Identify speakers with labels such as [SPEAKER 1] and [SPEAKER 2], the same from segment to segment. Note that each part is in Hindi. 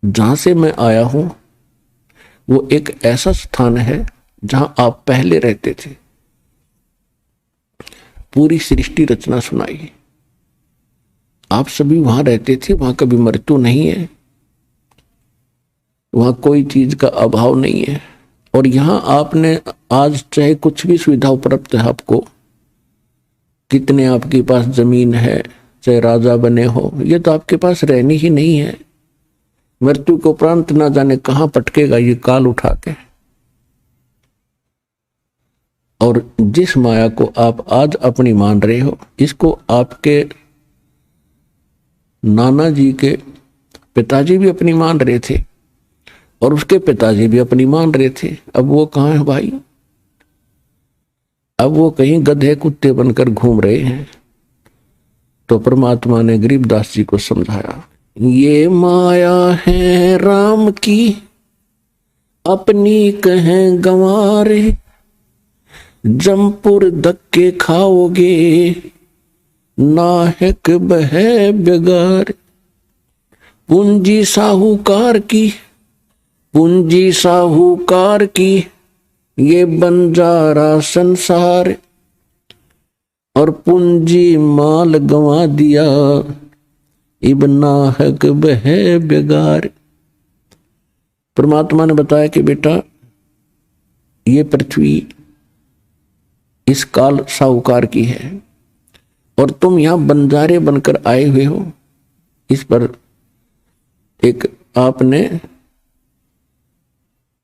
[SPEAKER 1] जहां से मैं आया हूं वो एक ऐसा स्थान है जहां आप पहले रहते थे। पूरी सृष्टि रचना सुनाई। आप सभी वहां रहते थे, वहां कभी मृत्यु नहीं है, वहां कोई चीज का अभाव नहीं है। और यहां आपने आज चाहे कुछ भी सुविधा उपलब्ध है आपको, कितने आपके पास जमीन है, चाहे राजा बने हो, ये तो आपके पास रहनी ही नहीं है। मृत्यु के उपरांत ना जाने कहां पटकेगा ये काल उठा के। और जिस माया को आप आज अपनी मान रहे हो, इसको आपके नाना जी के पिताजी भी अपनी मान रहे थे और उसके पिताजी भी अपनी मान रहे थे। अब वो कहां है भाई? अब वो कहीं गधे कुत्ते बनकर घूम रहे हैं। तो परमात्मा ने गरीबदास जी को समझाया, ये माया है राम की अपनी कहें गंवारे, जमपुर धक्के खाओगे नाहक बहे बेगार। पूंजी साहूकार की, पूंजी साहूकार की ये बंजारा संसार, और पूंजी माल गंवा दिया इब नाहक बहे बेगार। परमात्मा ने बताया कि बेटा ये पृथ्वी इस काल साहूकार की है और तुम यहां बंजारे बनकर आए हुए हो। इस पर एक आपने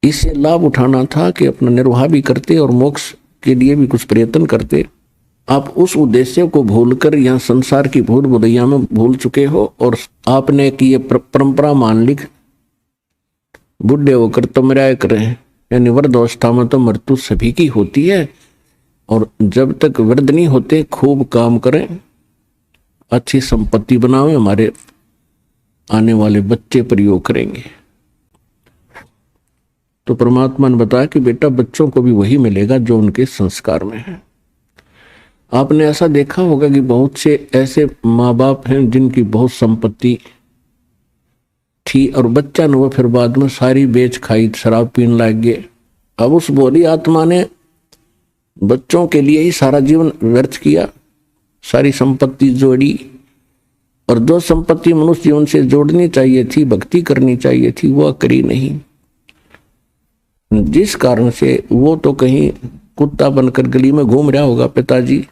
[SPEAKER 1] इससे लाभ उठाना था कि अपना निर्वाह भी करते और मोक्ष के लिए भी कुछ प्रयत्न करते। आप उस उद्देश्य को भूलकर यहाँ संसार की भूल भुलैया में भूल चुके हो और आपने एक ये परंपरा मान ली, बुढ़े होकर तो मराया करें, यानी वृद्धावस्था में तो मृत्यु सभी की होती है। और जब तक वृद्ध नहीं होते खूब काम करें, अच्छी संपत्ति बनावें, हमारे आने वाले बच्चे प्रयोग करेंगे। तो परमात्मा ने बताया कि बेटा बच्चों को भी वही मिलेगा जो उनके संस्कार में है। आपने ऐसा देखा होगा कि बहुत से ऐसे माँ बाप हैं जिनकी बहुत संपत्ति थी और बच्चा ने वो फिर बाद में सारी बेच खाई, शराब पीने लग गए। अब उस बोली आत्मा ने बच्चों के लिए ही सारा जीवन व्यर्थ किया, सारी संपत्ति जोड़ी, और जो संपत्ति मनुष्य जीवन से जोड़नी चाहिए थी, भक्ति करनी चाहिए थी, वह करी नहीं। जिस कारण से वो तो कहीं कुत्ता बनकर गली में घूम रहा होगा पिताजी,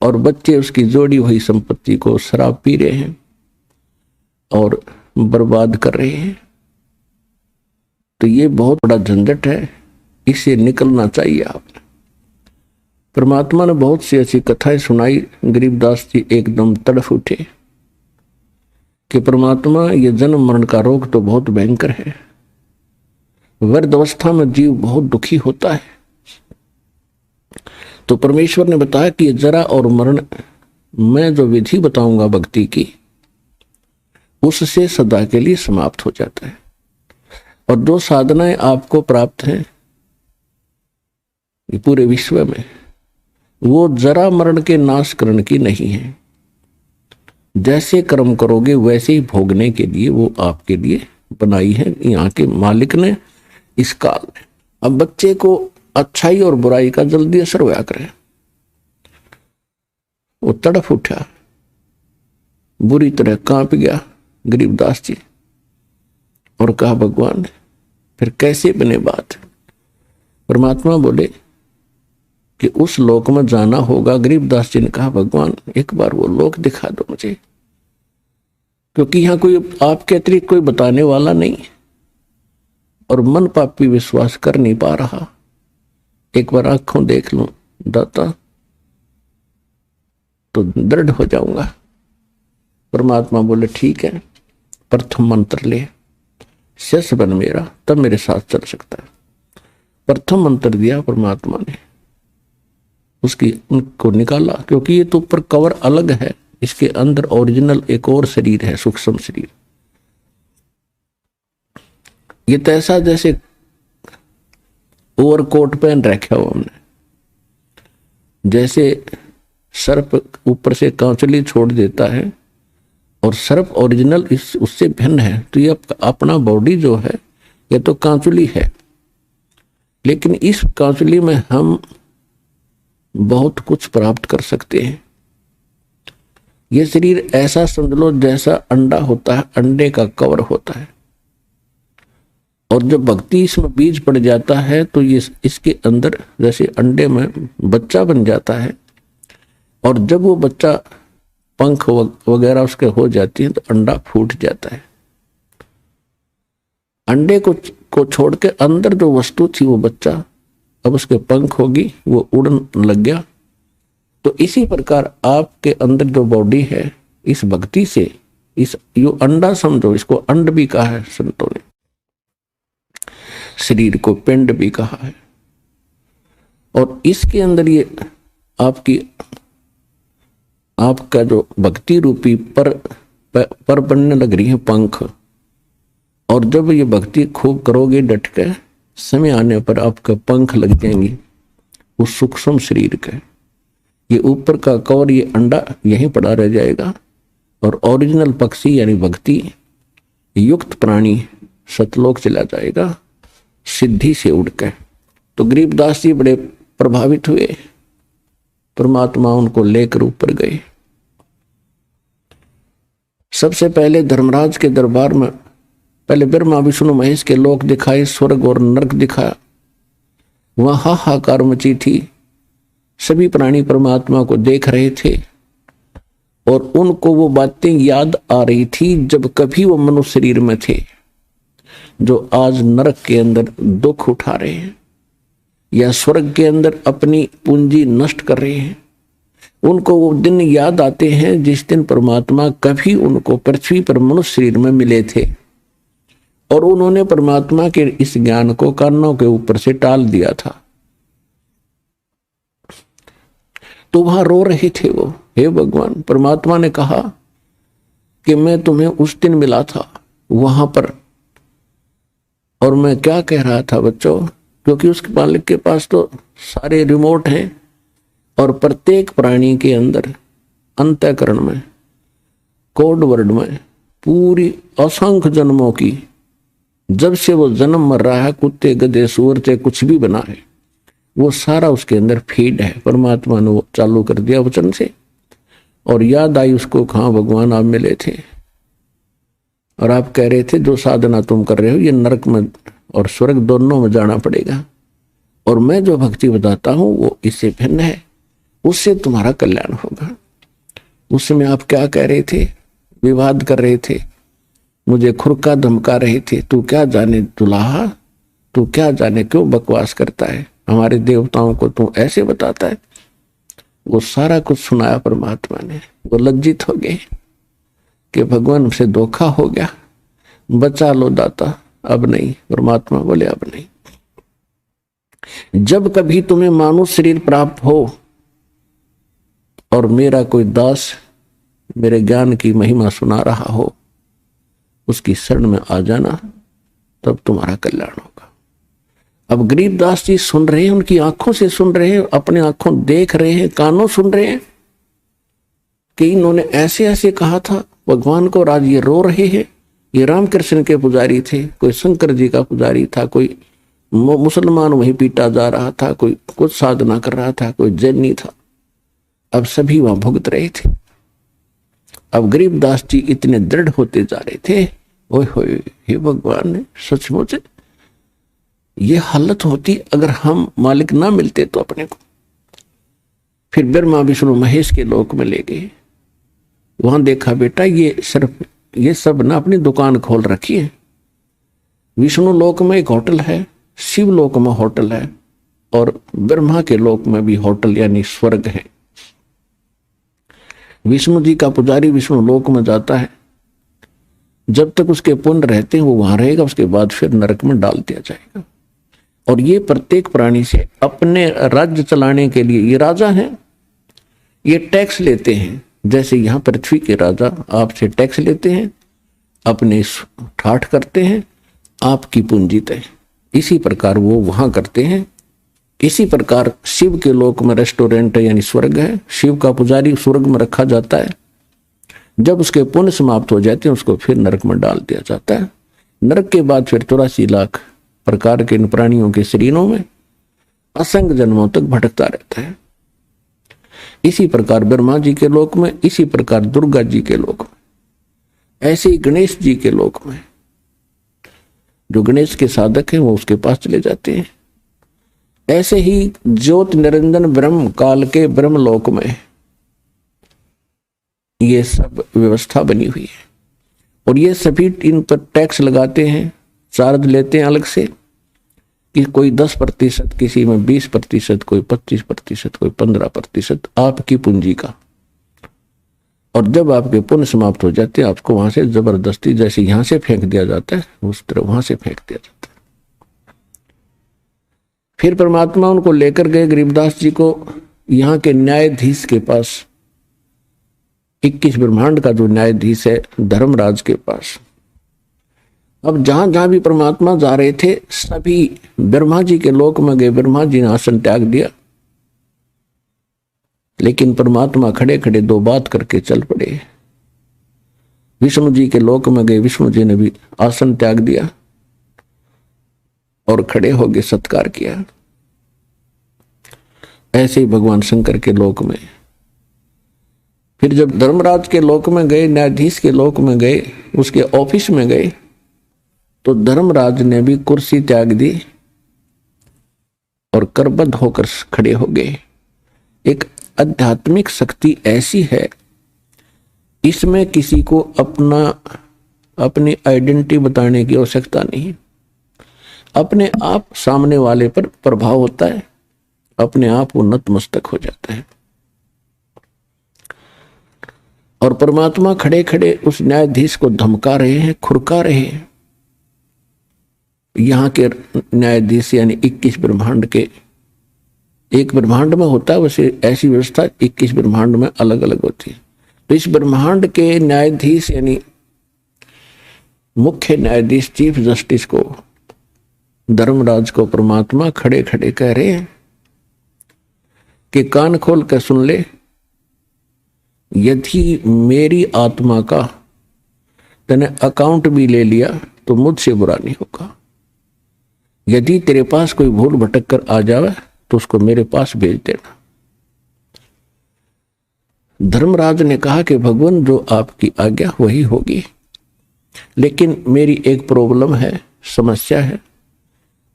[SPEAKER 1] और बच्चे उसकी जोड़ी हुई संपत्ति को शराब पी रहे हैं और बर्बाद कर रहे हैं। तो ये बहुत बड़ा झंझट है, इससे निकलना चाहिए आपने। परमात्मा ने बहुत सी ऐसी कथाएं सुनाई। गरीबदास जी एकदम तड़फ उठे कि परमात्मा ये जन्म मरण का रोग तो बहुत भयंकर है। वृद्ध अवस्था में जीव बहुत दुखी होता है। तो परमेश्वर ने बताया कि जरा और मरण मैं जो विधि बताऊंगा भक्ति की, उससे सदा के लिए समाप्त हो जाता है। और जो साधनाएं आपको प्राप्त हैं पूरे विश्व में, वो जरा मरण के नाश करने की नहीं है। जैसे कर्म करोगे वैसे ही भोगने के लिए वो आपके लिए बनाई है यहाँ के मालिक ने इस काल में। अब बच्चे को अच्छाई और बुराई का जल्दी असर होया करे। वो तड़फ उठा, बुरी तरह कांप गया गरीबदास जी, और कहा भगवान फिर कैसे बने बात। परमात्मा बोले कि उस लोक में जाना होगा। गरीबदास जी ने कहा भगवान एक बार वो लोक दिखा दो मुझे, क्योंकि यहाँ कोई आपके अतिरिक्त कोई बताने वाला नहीं और मन पापी विश्वास कर नहीं पा रहा। एक बार आंखों देख लूं दाता तो दृढ़ हो जाऊंगा। परमात्मा बोले ठीक है, प्रथम मंत्र ले, शेष बन मेरा, तब मेरे साथ चल सकता है। प्रथम मंत्र दिया परमात्मा ने, उसकी उनको निकाला, क्योंकि ये तो ऊपर कवर अलग है, इसके अंदर ओरिजिनल एक और शरीर है, सूक्ष्म शरीर। ये तो ऐसा जैसे ओवरकोट पहन रखा हो हमने, जैसे सर्प ऊपर से कांचली छोड़ देता है और सर्प ओरिजिनल इस उससे भिन्न है। तो ये अपना बॉडी जो है ये तो कांचुली है, लेकिन इस कांचुली में हम बहुत कुछ प्राप्त कर सकते हैं। ये शरीर ऐसा समझ लो जैसा अंडा होता है, अंडे का कवर होता है, और जब भक्ति इसमें बीज पड़ जाता है तो ये इसके अंदर जैसे अंडे में बच्चा बन जाता है, और जब वो बच्चा पंख वगैरह उसके हो जाती है तो अंडा फूट जाता है। अंडे को छोड़ के अंदर जो वस्तु थी वो बच्चा, अब उसके पंख होगी, वो उड़न लग गया। तो इसी प्रकार आपके अंदर जो बॉडी है, इस भक्ति से इस यो अंडा समझो, इसको अंड भी कहा है संतों ने, शरीर को पिंड भी कहा है। और इसके अंदर ये आपका जो भक्ति रूपी पर बनने लग रही है पंख, और जब ये भक्ति खूब करोगे डट के, समय आने पर आपका पंख लग जाएंगे उस सूक्ष्म शरीर के। ये ऊपर का कवर, ये अंडा यहीं पड़ा रह जाएगा, और ओरिजिनल पक्षी यानी भक्ति युक्त प्राणी सतलोक चला जाएगा सिद्धि से उड़ के। तो गरीबदास जी बड़े प्रभावित हुए, परमात्मा उनको लेकर ऊपर गए। सबसे पहले धर्मराज के दरबार में पहले ब्रह्मा विष्णु महेश के लोक दिखाए, स्वर्ग और नरक दिखाया। वहां हाहाकार मची थी, सभी प्राणी परमात्मा को देख रहे थे, और उनको वो बातें याद आ रही थी जब कभी वो मनुष्य शरीर में थे, जो आज नरक के अंदर दुख उठा रहे हैं या स्वर्ग के अंदर अपनी पूंजी नष्ट कर रहे हैं। उनको वो दिन याद आते हैं जिस दिन परमात्मा कभी उनको पृथ्वी पर मनुष्य शरीर में मिले थे, और उन्होंने परमात्मा के इस ज्ञान को कानों के ऊपर से टाल दिया था। तो वहां रो रहे थे वो, हे भगवान, परमात्मा ने कहा कि मैं तुम्हें उस दिन मिला था वहां पर, और मैं क्या कह रहा था बच्चों, क्योंकि उसके मालिक के पास तो सारे रिमोट हैं, और प्रत्येक प्राणी के अंदर अंतःकरण में कोड वर्ड में पूरी असंख्य जन्मों की, जब से वो जन्म मर रहा है, कुत्ते गधे सूअर से कुछ भी बना है, वो सारा उसके अंदर फीड है। परमात्मा ने वो चालू कर दिया वचन से, और याद आई उसको, कहाँ भगवान आप मिले थे और आप कह रहे थे जो साधना तुम कर रहे हो ये नरक में और स्वर्ग दोनों में जाना पड़ेगा, और मैं जो भक्ति बताता हूं वो इससे भिन्न है, उससे तुम्हारा कल्याण होगा। उस समय आप क्या कह रहे थे, विवाद कर रहे थे, मुझे खुरका धमका रहे थे, तू क्या जाने दुल्हा, तू क्या जाने क्यों बकवास करता है, हमारे देवताओं को तू ऐसे बताता है। वो सारा कुछ सुनाया परमात्मा ने। वो लज्जित हो गए कि भगवान से धोखा हो गया, बचा लो दाता, अब नहीं। परमात्मा बोले अब नहीं। जब कभी तुम्हें मानुष शरीर प्राप्त हो और मेरा कोई दास मेरे ज्ञान की महिमा सुना रहा हो, उसकी शरण में आ जाना, तब तुम्हारा कल्याण होगा। अब गरीबदास जी सुन रहे हैं, उनकी आंखों से सुन रहे हैं, अपने आंखों देख रहे हैं, कानों सुन रहे हैं कि इन्होंने ऐसे ऐसे कहा था भगवान को, और आज ये रो रहे हैं। ये रामकृष्ण के पुजारी थे, कोई शंकर जी का पुजारी था, कोई मुसलमान वहीं पीटा जा रहा था, कोई कुछ साधना कर रहा था, कोई जैनी था। अब सभी वहां भुगत रहे थे। अब गरीबदास जी इतने दृढ़ होते जा रहे थे, ओए होए, हे भगवान ने सचमुच ये हालत होती अगर हम मालिक ना मिलते तो अपने को। फिर ब्रह्मा विष्णु महेश के लोक में ले गए। वहां देखा बेटा ये सब ना अपनी दुकान खोल रखी है। विष्णु लोक में एक होटल है, शिव लोक में होटल है, और ब्रह्मा के लोक में भी होटल यानी स्वर्ग है। विष्णु जी का पुजारी विष्णु लोक में जाता है, जब तक उसके पुण्य रहते हैं वो वहां रहेगा, उसके बाद फिर नरक में डाल दिया जाएगा। और ये प्रत्येक प्राणी से अपने राज्य चलाने के लिए, ये राजा हैं, ये टैक्स लेते हैं। जैसे यहाँ पृथ्वी के राजा आपसे टैक्स लेते हैं, अपने ठाठ करते हैं, आपकी पूंजी तय, इसी प्रकार वो वहां करते हैं। इसी प्रकार शिव के लोक में रेस्टोरेंट है यानी स्वर्ग है, शिव का पुजारी स्वर्ग में रखा जाता है, जब उसके पुण्य समाप्त हो जाते हैं उसको फिर नरक में डाल दिया जाता है। नरक के बाद फिर 84 लाख प्रकार के इन प्राणियों के शरीरों में असंख्य जन्मों तक भटकता रहता है। इसी प्रकार ब्रह्मा जी के लोक में, इसी प्रकार दुर्गा जी के लोक में, ऐसे ही गणेश जी के लोक में जो गणेश के साधक हैं वो उसके पास चले जाते हैं। ऐसे ही ज्योत निरंजन ब्रह्म काल के ब्रह्मलोक में ये सब व्यवस्था बनी हुई है और ये सभी इन पर टैक्स लगाते हैं, चार्ज लेते हैं अलग से कि कोई 10%, किसी में 20%, कोई 25%, कोई 15% आपकी पूंजी का। और जब आपके पुण्य समाप्त हो जाते हैं आपको वहां से जबरदस्ती, जैसे यहां से फेंक दिया जाता है उस तरह वहां से फेंक दिया जाता है। फिर परमात्मा उनको लेकर गए गरीबदास जी को यहाँ के न्यायाधीश के पास, 21 ब्रह्मांड का जो न्यायाधीश है धर्मराज के पास। अब जहां जहां भी परमात्मा जा रहे थे सभी ब्रह्मा जी के लोक में गए। ब्रह्मा जी ने आसन त्याग दिया, लेकिन परमात्मा खड़े खड़े 2 बात करके चल पड़े। विष्णु जी के लोक में गए, विष्णु जी ने भी आसन त्याग दिया और खड़े हो गए, सत्कार किया। ऐसे ही भगवान शंकर के लोक में। फिर जब धर्मराज के लोक में गए, न्यायाधीश के लोक में गए, उसके ऑफिस में गए, तो धर्मराज ने भी कुर्सी त्याग दी और करबद्ध होकर खड़े हो गए। एक आध्यात्मिक शक्ति ऐसी है, इसमें किसी को अपनी आइडेंटिटी बताने की आवश्यकता नहीं। अपने आप सामने वाले पर प्रभाव होता है, अपने आप वो नतमस्तक हो जाता है। और परमात्मा खड़े खड़े उस न्यायाधीश को धमका रहे हैं, खुरका रहे हैं। यहाँ के न्यायाधीश यानी 21 ब्रह्मांड के, एक ब्रह्मांड में होता है वैसे ऐसी व्यवस्था 21 ब्रह्मांड में अलग अलग होती है। तो इस ब्रह्मांड के न्यायाधीश यानी मुख्य न्यायाधीश चीफ जस्टिस को, धर्मराज को परमात्मा खड़े खड़े कह रहे हैं कि कान खोल कर सुन ले, यदि मेरी आत्मा का तूने अकाउंट भी ले लिया तो मुझसे बुरा नहीं होगा। यदि तेरे पास कोई भूल भटक कर आ जावे तो उसको मेरे पास भेज देना। धर्मराज ने कहा कि भगवान जो आपकी आज्ञा वही होगी, लेकिन मेरी एक प्रॉब्लम है, समस्या है।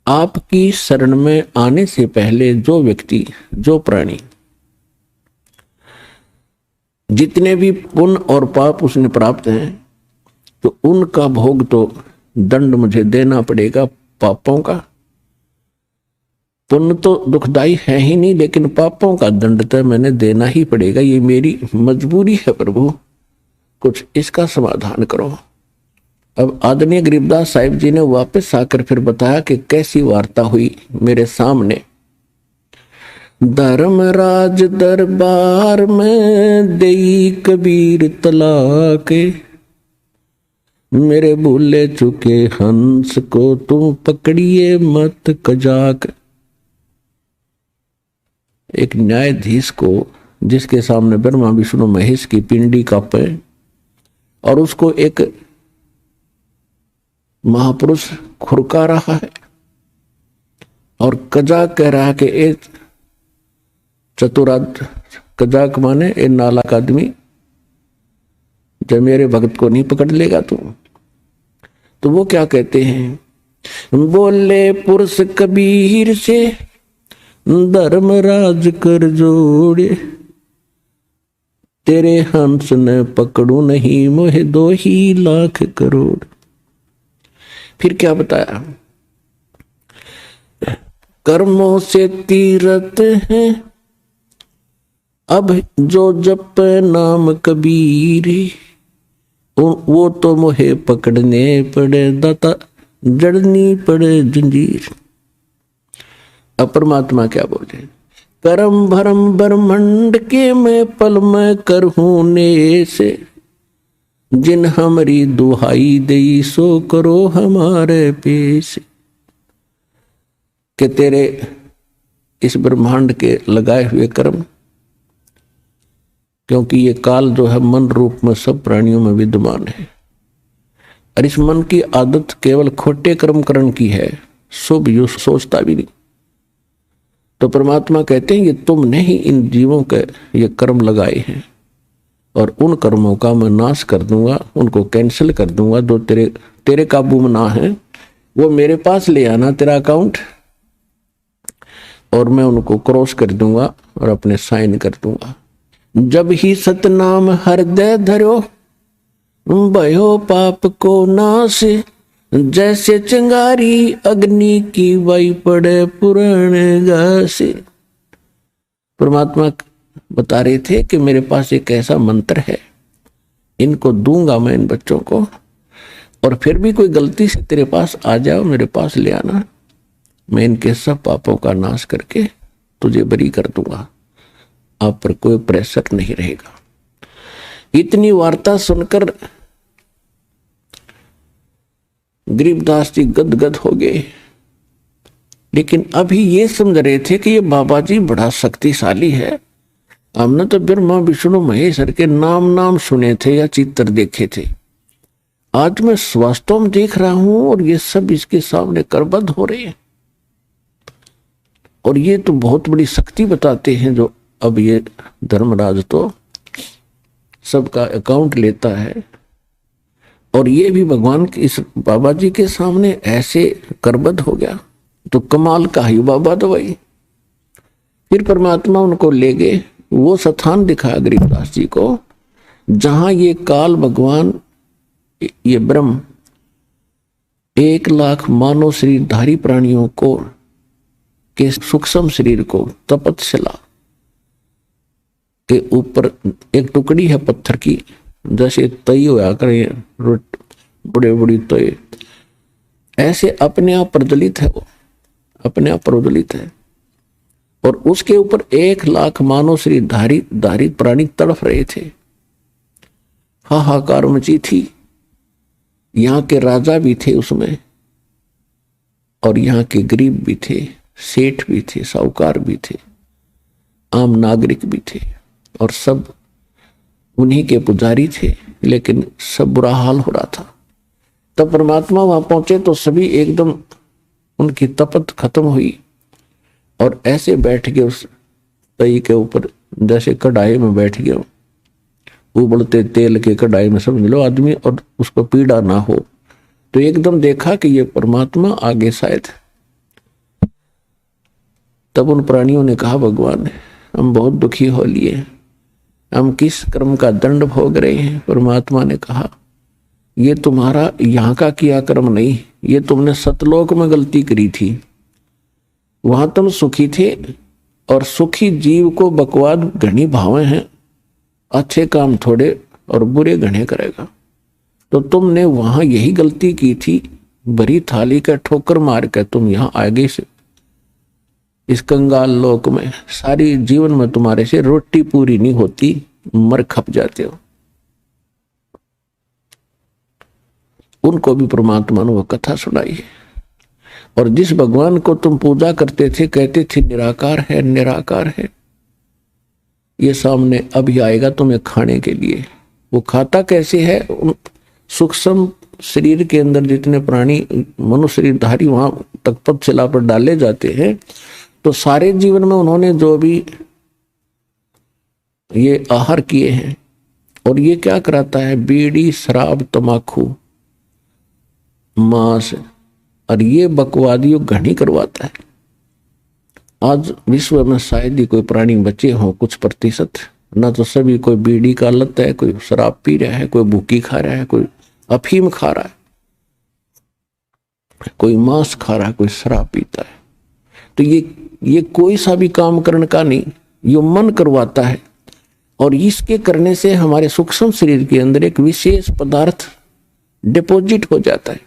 [SPEAKER 1] आपकी शरण में आने से पहले जो व्यक्ति, जो प्राणी, जितने भी पुण्य और पाप उसने प्राप्त हैं, तो उनका भोग तो दंड मुझे देना पड़ेगा पापों का। पुण्य तो दुखदाई है ही नहीं, लेकिन पापों का दंड तो मैंने देना ही पड़ेगा, ये मेरी मजबूरी है प्रभु, कुछ इसका समाधान करो। अब आदरणीय गरीबदास साहिब जी ने वापस आकर फिर बताया कि कैसी वार्ता हुई मेरे सामने। धर्मराज दरबार में देई कबीर तलाक, मेरे भूले चुके हंस को तुम पकड़िए मत कजाक। एक न्यायाधीश को, जिसके सामने ब्रह्मा विष्णु महेश की पिंडी कांपे और उसको एक महापुरुष खुरका रहा है और कजाक कह रहा है कि एक चतुराद, कजाक माने ए नालायक आदमी, जब मेरे भक्त को नहीं पकड़ लेगा तो वो क्या कहते हैं, बोले पुरुष कबीर से धर्मराज कर जोड़े, तेरे हंस न पकड़ू नहीं मोहे 2 ही लाख करोड़। फिर क्या बताया, कर्मों से तीरथ है अब जो जप नाम कबीर, वो तो मोहे पकड़ने पड़े दाता, जड़नी पड़े जंजीर। अब परमात्मा क्या बोले, करम भरम ब्रह्मंड के मैं पल में करहूं ने से, जिन हमारी दुहाई दई सो करो हमारे पेश। कि तेरे इस ब्रह्मांड के लगाए हुए कर्म क्योंकि ये काल जो है मन रूप में सब प्राणियों में विद्यमान है, और इस मन की आदत केवल खोटे कर्म करण की है, शुभ यो सोचता भी नहीं। तो परमात्मा कहते हैं ये तुमने ही इन जीवों के ये कर्म लगाए हैं, और उन कर्मों का मैं नाश कर दूंगा, उनको कैंसिल कर दूंगा। जो तेरे काबू में ना है वो मेरे पास ले आना तेरा अकाउंट, और मैं उनको क्रॉस कर दूंगा और अपने साइन कर दूंगा। जब ही सतनाम हृदय धरो भयो पाप को नाश, जैसे चिंगारी अग्नि की वाई पड़े पुराने घास। परमात्मा बता रहे थे कि मेरे पास एक ऐसा मंत्र है, इनको दूंगा मैं इन बच्चों को, और फिर भी कोई गलती से तेरे पास आ जाओ, मेरे पास ले आना, मैं इनके सब पापों का नाश करके तुझे बरी कर दूंगा, आप पर कोई प्रेशर नहीं रहेगा। इतनी वार्ता सुनकर गरीबदास जी गदगद हो गए, लेकिन अभी ये समझ रहे थे कि ये बाबा जी बड़ा शक्तिशाली है। हमने तो ब्रह्मा विष्णु महेश्वर के नाम सुने थे या चित्र देखे थे, आज मैं वास्तव में देख रहा हूं और ये सब इसके सामने करबद्ध हो रहे हैं, और ये तो बहुत बड़ी शक्ति बताते हैं। जो अब ये धर्मराज तो सबका अकाउंट लेता है, और ये भी भगवान के इस बाबा जी के सामने ऐसे करबद्ध हो गया, तो कमाल का ही बाबा तो भाई। फिर परमात्मा उनको ले गए, वो स्थान दिखाया गरीबदास जी को जहां ये काल भगवान, ये ब्रह्म 1,00,000 मानव शरीरधारी प्राणियों को के सूक्ष्म शरीर को तपतशिला के ऊपर एक टुकड़ी है पत्थर की, जैसे तई होया करे बड़े बड़ी तय, ऐसे अपने आप प्रज्वलित है, वो अपने आप प्रज्वलित है, और उसके ऊपर 1,00,000 मानव शरीरधारी प्राणी तड़फ रहे थे। हाहाकार मची थी, यहाँ के राजा भी थे उसमें, और यहाँ के गरीब भी थे, सेठ भी थे, साहूकार भी थे, आम नागरिक भी थे, और सब उन्हीं के पुजारी थे, लेकिन सब बुरा हाल हो रहा था। तब परमात्मा वहां पहुंचे तो सभी एकदम उनकी तपत खत्म हुई, और ऐसे बैठ गए उस तई के ऊपर जैसे कढ़ाई में बैठ गए, उबलते तेल के कढ़ाई में समझ लो आदमी, और उसको पीड़ा ना हो। तो एकदम देखा कि ये परमात्मा आगे शायद। तब उन प्राणियों ने कहा भगवान हम बहुत दुखी हो लिए, हम किस कर्म का दंड भोग रहे हैं। परमात्मा ने कहा ये तुम्हारा यहाँ का किया कर्म नहीं, ये तुमने सतलोक में गलती करी थी, वहां तुम सुखी थे, और सुखी जीव को बकवाद घनी भावे हैं, अच्छे काम थोड़े और बुरे घने करेगा। तो तुमने वहां यही गलती की थी, भरी थाली का ठोकर मार कर तुम यहाँ आगे से इस कंगाल लोक में सारी जीवन में तुम्हारे से रोटी पूरी नहीं होती, मर खप जाते हो। उनको भी परमात्मा ने वो कथा सुनाई है, और जिस भगवान को तुम पूजा करते थे, कहते थे निराकार है निराकार है, ये सामने अभी आएगा तुम्हें खाने के लिए। वो खाता कैसे है? सूक्ष्म शरीर के अंदर जितने प्राणी मनुष्य शरीरधारी वहां तपतशिला पर डाले जाते हैं, तो सारे जीवन में उन्होंने जो भी ये आहार किए हैं, और ये क्या कराता है? बीड़ी, शराब, तमाकू, मांस, और ये बकवादियों घनी करवाता है। आज विश्व में शायद ही कोई प्राणी बचे हों कुछ प्रतिशत, ना तो सभी, कोई बीड़ी का लत है, कोई शराब पी रहा है, कोई भूकी खा रहा है, कोई अफीम खा रहा है, कोई मांस खा रहा है, कोई शराब पीता है। तो ये कोई सा भी काम करने का नहीं, ये मन करवाता है, और इसके करने से हमारे सूक्ष्म शरीर के अंदर एक विशेष पदार्थ डिपॉजिट हो जाता है,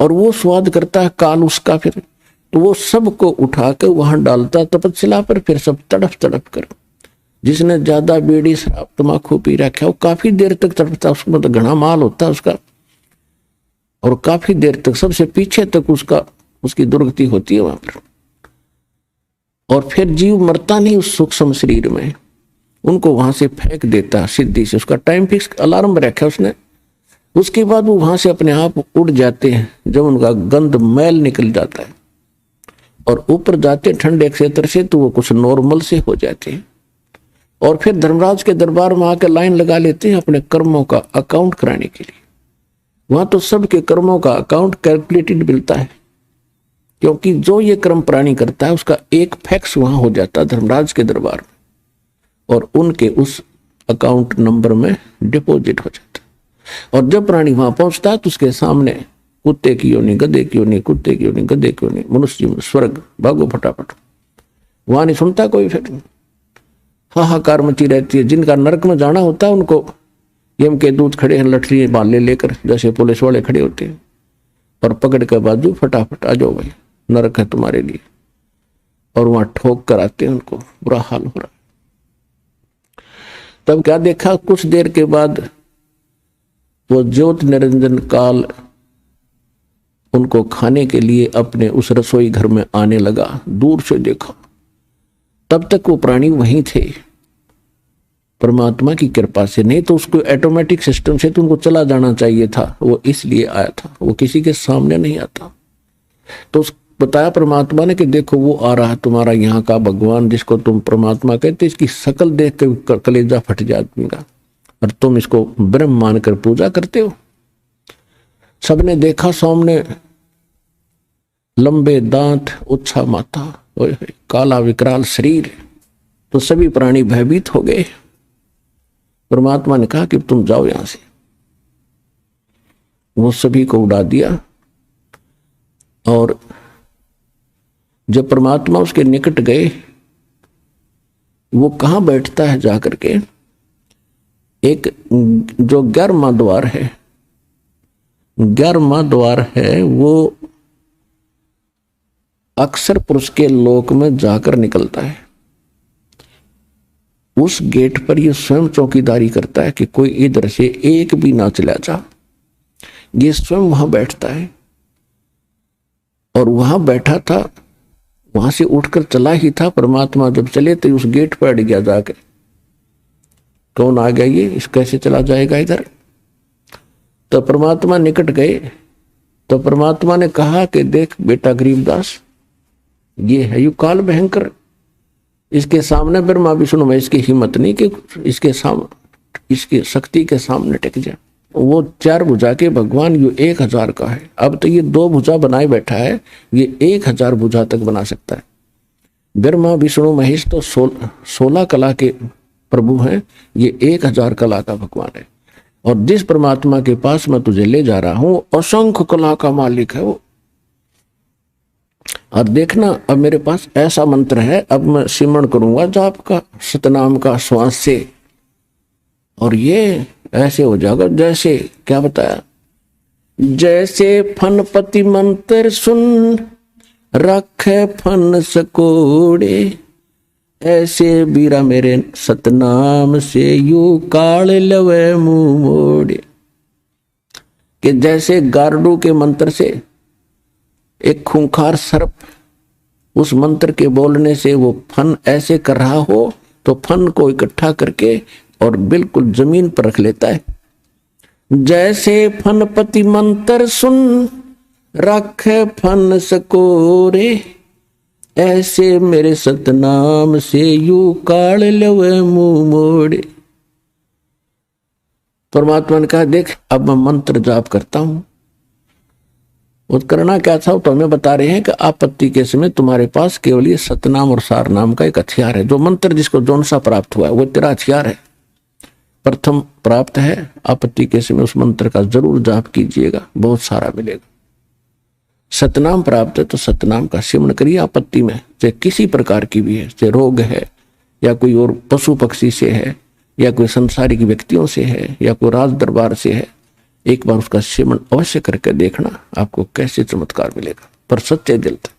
[SPEAKER 1] और वो स्वाद करता है काल उसका। फिर तो वो सबको उठाकर वहां डालता तपतशिला पर, फिर सब तड़प तड़प कर। जिसने ज्यादा बीड़ी शराब तमाकू पी रखा है वो काफी देर तक तड़पता, उसमें तो घना माल होता है उसका, और काफी देर तक सबसे पीछे तक उसकी दुर्गति होती है वहां पर। और फिर जीव मरता नहीं उस सूक्ष्म शरीर में, उनको वहां से फेंक देता सिद्धि से। उसका टाइम फिक्स अलार्म रखा उसने। उसके बाद वो वहां से अपने आप उड़ जाते हैं। जब उनका गंद मैल निकल जाता है और ऊपर जाते ठंडे क्षेत्र से, तो वो कुछ नॉर्मल से हो जाते हैं और फिर धर्मराज के दरबार में आकर लाइन लगा लेते हैं अपने कर्मों का अकाउंट कराने के लिए। वहां तो सबके कर्मों का अकाउंट कैलकुलेटेड मिलता है, क्योंकि जो ये कर्म प्राणी करता है उसका एक फैक्स वहां हो जाता है धर्मराज के दरबार में और उनके उस अकाउंट नंबर में डिपॉजिट हो जाता है। और जब प्राणी वहां पहुंचता है तो उसके सामने कुत्ते की योनि, गधे की योनि, कुत्ते की योनि, गधे की योनि, मनुष्य स्वर्ग, भागो फटाफट। वहां नहीं सुनता कोई, फिर हाहाकार मची रहती है। जिनका नरक में जाना होता है उनको यम के दूत खड़े हैं लठड़ी बाले लेकर, जैसे पुलिस वाले खड़े होते हैं, और पकड़ के बाजू फटाफट आ जाओ भाई, नरक है तुम्हारे लिए। और वहां ठोक कर आते हैं, उनको बुरा हाल हो रहा। तब क्या देखा, कुछ देर के बाद वो ज्योत निरंजन काल उनको खाने के लिए अपने उस रसोई घर में आने लगा। दूर से देखा, तब तक वो प्राणी वहीं थे परमात्मा की कृपा से। नहीं तो उसको ऑटोमेटिक सिस्टम से तो उनको चला जाना चाहिए था, वो इसलिए आया था, वो किसी के सामने नहीं आता। तो बताया परमात्मा ने कि देखो वो आ रहा है तुम्हारा यहाँ का भगवान, जिसको तुम परमात्मा कहते, इसकी शकल देख के कलेजा फट जाएगा और तुम इसको ब्रह्म मानकर पूजा करते हो। सबने देखा सामने लंबे दांत, उच्छा माथा, काला विकराल शरीर, तो सभी प्राणी भयभीत हो गए। परमात्मा ने कहा कि तुम जाओ यहां से। वो सभी को उड़ा दिया और जब परमात्मा उसके निकट गए, वो कहां बैठता है जाकर के, एक जो 11वां द्वार है, 11वां द्वार है, वो अक्सर पुरुष के लोक में जाकर निकलता है। उस गेट पर ये स्वयं चौकीदारी करता है कि कोई इधर से एक भी ना चला जा। ये स्वयं वहां बैठता है और वहां बैठा था, वहां से उठकर चला ही था। परमात्मा जब चले तो उस गेट पर अड़ गया जाकर, कौन आ गया ये, इस कैसे चला जाएगा इधर। तो परमात्मा निकट गए तो परमात्मा ने कहा कि देख बेटा गरीबदास, ये है यु काल भयंकर, इसके सामने ब्रह्मा विष्णु में इसकी हिम्मत नहीं कि इसके सामने, इसकी शक्ति के सामने टिक जाए। वो 4 भुजा के भगवान यू 1000 का है। अब तो ये 2 भुजा बनाए बैठा है, ये 1000 भुजा तक बना सकता है। ब्रह्मा विष्णु महेश तो 16 कला के प्रभु हैं, ये 1000 कला का भगवान है। और जिस परमात्मा के पास मैं तुझे ले जा रहा हूं, असंख्य कला का मालिक है वो। और देखना, अब मेरे पास ऐसा मंत्र है, अब मैं सिमरण करूंगा जाप का, सतनाम का, श्वास से, और ये ऐसे हो जाएगा जैसे, क्या बताया, जैसे फनपति मंत्र सुन रखे फन सकोड़े, ऐसे बीरा मेरे सतनाम से यू काल लवे मुंह मोड़े। कि जैसे गारडू के मंत्र से एक खूंखार सर्प उस मंत्र के बोलने से वो फन ऐसे कर रहा हो, तो फन को इकट्ठा करके और बिल्कुल जमीन पर रख लेता है। जैसे फनपति मंत्र सुन रखे फन सकोरे, ऐसे मेरे सतनाम से यू काल लवे मुंह मोड़े। परमात्मा ने कहा देख, अब मैं मंत्र जाप करता हूं। वो करना क्या था तो हमें बता रहे हैं कि आपत्ति के समय तुम्हारे पास केवल ये सतनाम और सार नाम का एक हथियार है। जो मंत्र जिसको जौन सा प्राप्त हुआ है वो तेरा हथियार है, प्रथम प्राप्त है। आपत्ति के समय उस मंत्र का जरूर जाप कीजिएगा, बहुत सारा मिलेगा। सतनाम प्राप्त है तो सतनाम का सिमरण करिए आपत्ति में, चाहे किसी प्रकार की भी है, चाहे रोग है या कोई और पशु पक्षी से है या कोई संसारिक व्यक्तियों से है या कोई राज दरबार से है। एक बार उसका सिमरण अवश्य करके देखना, आपको कैसे चमत्कार मिलेगा, पर सच्चे दिल से।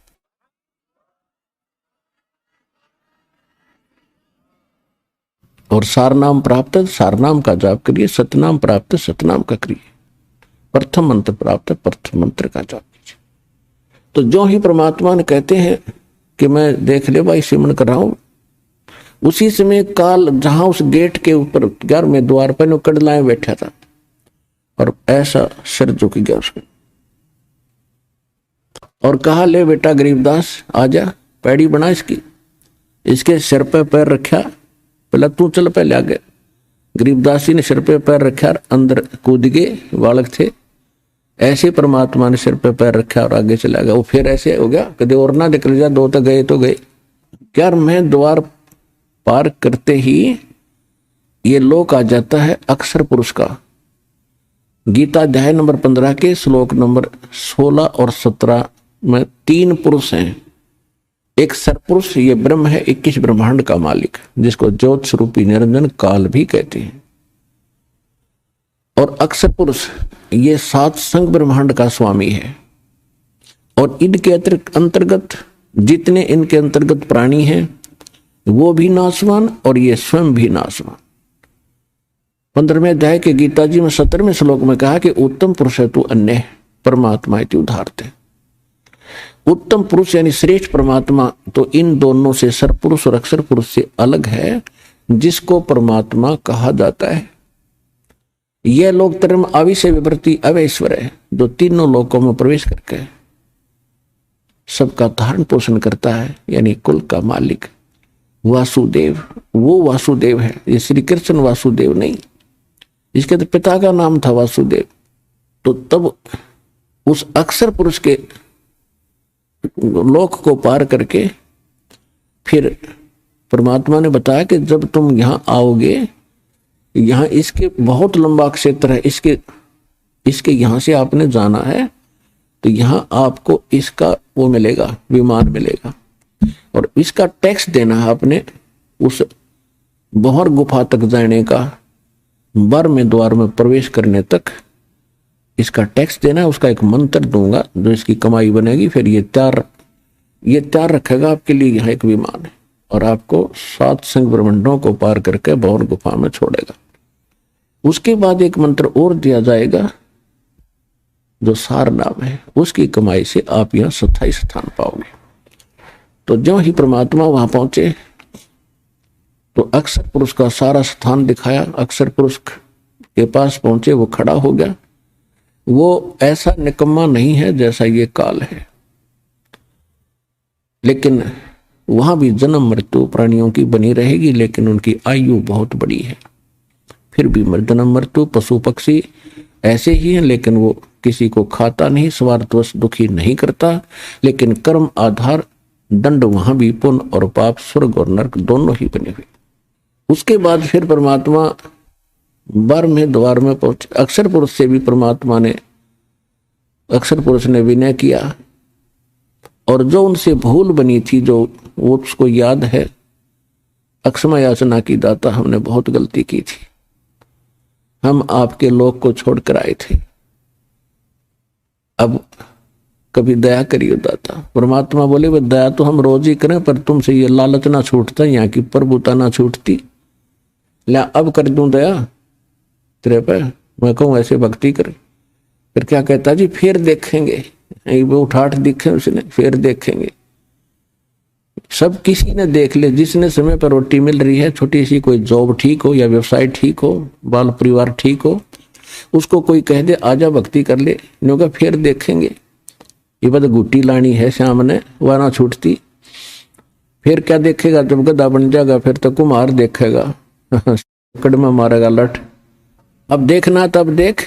[SPEAKER 1] और सारनाम प्राप्त है, सारनाम का जाप करिए। सतनाम प्राप्त है, सतनाम का करिए। प्रथम मंत्र प्राप्त है, प्रथम मंत्र का जाप कीजिए। तो जो ही परमात्मा ने कहते हैं कि मैं देख ले भाई सिमरण कर रहा हूं, उसी समय काल जहां उस गेट के ऊपर 11वें द्वार पर नो कड़लाए बैठा था और ऐसा सिर झुक गया उसका और कहा, ले बेटा गरीबदास आजा, पैड़ी बना इसकी। इसके सिर पे पैर रखा, पहले तू चल पहले आगे। गरीबदास जी ने सिर पे पैर रखा और अंदर कूद गए, बालक थे। ऐसे परमात्मा ने सिर पे पैर रखा और आगे चला गया। वो फिर ऐसे हो गया, कदे और ना निकल जा, दो तो गए। क्या मैं द्वार पार करते ही ये लोक आ जाता है अक्षर पुरुष का। गीता अध्याय नंबर 15 के श्लोक नंबर 16 और 17 में 3 पुरुष हैं। एक सरपुरुष ये ब्रह्म है, 21 ब्रह्मांड का मालिक, जिसको ज्योत स्वरूपी निरंजन काल भी कहते हैं। और अक्षर पुरुष ये 7 संग ब्रह्मांड का स्वामी है। और इनके अंतर्गत जितने इनके अंतर्गत प्राणी हैं वो भी नाशवान और ये स्वयं भी नाशवान। 15वें अध्याय के गीता जी में 17वें श्लोक में कहा कि उत्तम पुरुष है तू अन्य परमात्मा इति उदाहरते। उत्तम पुरुष यानी श्रेष्ठ परमात्मा तो इन दोनों से सरपुरुष और अक्षर पुरुष से अलग है, जिसको परमात्मा कहा जाता है। यह लोक धर्म अविषय विवृत्ति अवैश्वर है, जो तीनों लोकों में प्रवेश करके सबका धारण पोषण करता है, यानी कुल का मालिक वासुदेव। वो वासुदेव है, ये श्री कृष्ण वासुदेव नहीं। इसके तो पिता का नाम था वासुदेव। तो तब उस अक्षर पुरुष के लोक को पार करके फिर परमात्मा ने बताया कि जब तुम यहां आओगे, यहां इसके बहुत लंबा क्षेत्र है, इसके यहां से आपने जाना है तो यहां आपको इसका वो मिलेगा, विमान मिलेगा और इसका टैक्स देना है आपने। उस बहर गुफा तक जाने का, 12वें द्वार में प्रवेश करने तक इसका टैक्स देना है। उसका एक मंत्र दूंगा जो इसकी कमाई बनेगी। फिर ये तैयार रखेगा आपके लिए यहाँ एक विमान है और आपको 7 संग ब्रह्मांडों को पार करके बहर गुफा में छोड़ेगा। उसके बाद एक मंत्र और दिया जाएगा जो सार नाम है, उसकी कमाई से आप यहाँ 27 स्थान पाओगे। तो जो ही परमात्मा वहां पहुंचे तो अक्षर पुरुष का सारा स्थान दिखाया। अक्षर पुरुष के पास पहुंचे, वो खड़ा हो गया। वो ऐसा निकम्मा नहीं है जैसा ये काल है, लेकिन वहां भी जन्म मृत्यु प्राणियों की बनी रहेगी, लेकिन उनकी आयु बहुत बड़ी है। फिर भी जन्म मृत्यु पशु पक्षी ऐसे ही हैं, लेकिन वो किसी को खाता नहीं, स्वार्थवश दुखी नहीं करता। लेकिन कर्म आधार दंड वहां भी पुण्य और पाप, स्वर्ग और नरक दोनों ही बने हुए। उसके बाद फिर परमात्मा 12वें द्वार में पहुंचे। अक्षर पुरुष से भी परमात्मा ने, अक्षर पुरुष ने विनय किया और जो उनसे भूल बनी थी, जो वो उसको याद है, अक्षमा याचना की दाता हमने बहुत गलती की थी, हम आपके लोक को छोड़कर आए थे, अब कभी दया करिए दाता। परमात्मा बोले वे दया तो हम रोज ही करें, पर तुमसे ये लालच ना छूटता, यहाँ की प्रभुता ना छूटती, ला अब कर दूं दया तेरे पे। मैं कहूँ ऐसे भक्ति कर। फिर क्या कहता जी, फिर देखेंगे। वो उठाठ दिखे उसने, फिर देखेंगे। सब किसी ने देख ले, जिसने समय पर रोटी मिल रही है, छोटी सी कोई जॉब ठीक हो या व्यवसाय ठीक हो, बाल परिवार ठीक हो, उसको कोई कह दे आजा भक्ति कर ले, नो का फिर देखेंगे। ये बता गुट्टी लानी है श्याम ने, वह ना छूटती। फिर क्या देखेगा, जब गधा बन जाएगा फिर तो कुम्हार देखेगा, कड़मा मारेगा लठ। अब देखना तब देख,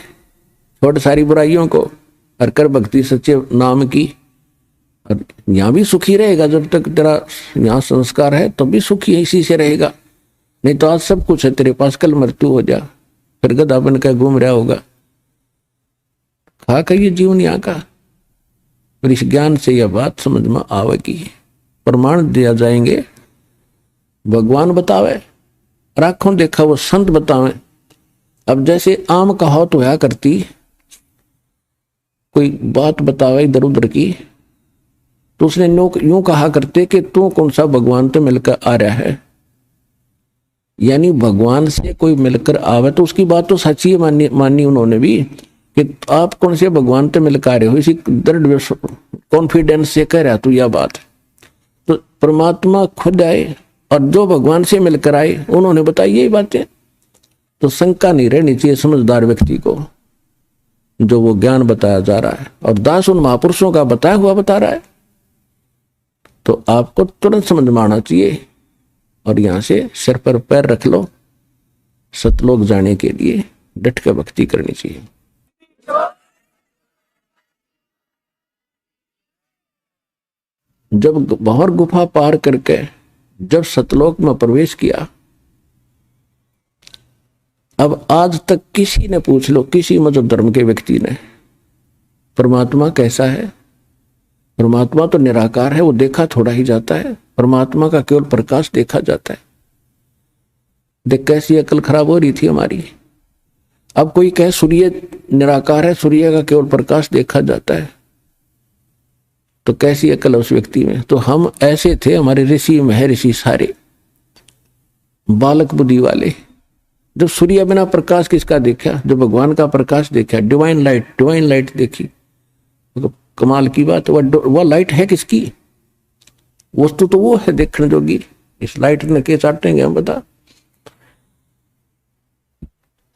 [SPEAKER 1] छोड़ सारी बुराइयों को और कर भक्ति सच्चे नाम की। और यहाँ भी सुखी रहेगा, जब तक तेरा यहाँ संस्कार है तो भी सुखी इसी से रहेगा। नहीं तो आज सब कुछ है तेरे पास, कल मृत्यु हो जा, फिर गधा बन कर घूम रहा होगा। खा कर ये जीवन यहाँ का। पर इस ज्ञान से यह बात समझ में आवेगी, प्रमाण दिया जाएंगे, भगवान बतावे, आंखों देखा वो संत बतावे। अब जैसे आम कहावत होया करती, कोई बात बतावे इधर उधर की, तो उसने यूं कहा करते कि तू कौन सा भगवान तो मिलकर आ रहा है, यानी भगवान से कोई मिलकर आवे तो उसकी बात तो सच्ची है, मानी उन्होंने भी कि आप कौन से भगवान तो मिलकर आ रहे हो, इसी दृढ़ कॉन्फिडेंस से कह रहा तू यह बात। तो परमात्मा खुद आए और जो भगवान से मिलकर आए उन्होंने बताई यही बातें। तो शंका नहीं रहनी चाहिए समझदार व्यक्ति को, जो वो ज्ञान बताया जा रहा है और दास उन महापुरुषों का बताया हुआ बता रहा है, तो आपको तुरंत समझ में आना चाहिए और यहां से सिर पर पैर रख लो, सतलोक जाने के लिए डट के भक्ति करनी चाहिए। जब भंवर गुफा पार करके जब सतलोक में प्रवेश किया, अब आज तक किसी ने पूछ लो, किसी मजहब धर्म के व्यक्ति ने, परमात्मा कैसा है? परमात्मा तो निराकार है, वो देखा थोड़ा ही जाता है। परमात्मा का केवल प्रकाश देखा जाता है। देख कैसी अकल खराब हो रही थी हमारी। अब कोई कहे सूर्य निराकार है, सूर्य का केवल प्रकाश देखा जाता है, तो कैसी अकल है उस व्यक्ति में? तो हम ऐसे थे, हमारे ऋषि महर्षि सारे बालक बुद्धि वाले। जब सूर्य बिना प्रकाश किसका देखा? जब भगवान का प्रकाश देखा, डिवाइन लाइट देखी, तो कमाल की बात। वह लाइट है किसकी? वस्तु तो वो है देखने जोगी। इस लाइट ने के चाटेंगे हम, बता।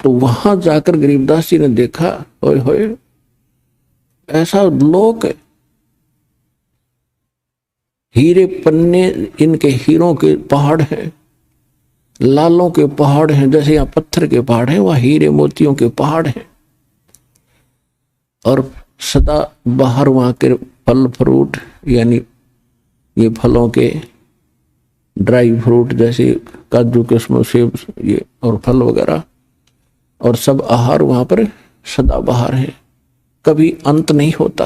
[SPEAKER 1] तो वहां जाकर गरीबदास जी ने देखा, ओए होए ऐसा लोक है, हीरे पन्ने इनके हीरों के पहाड़ हैं, लालों के पहाड़ हैं, जैसे यहाँ पत्थर के पहाड़ हैं वहाँ हीरे मोतियों के पहाड़ हैं। और सदा बाहर वहाँ के फल फ्रूट, यानी ये फलों के ड्राई फ्रूट जैसे काजू किस्म सेब ये और फल वगैरह, और सब आहार वहाँ पर सदा बाहर है, कभी अंत नहीं होता।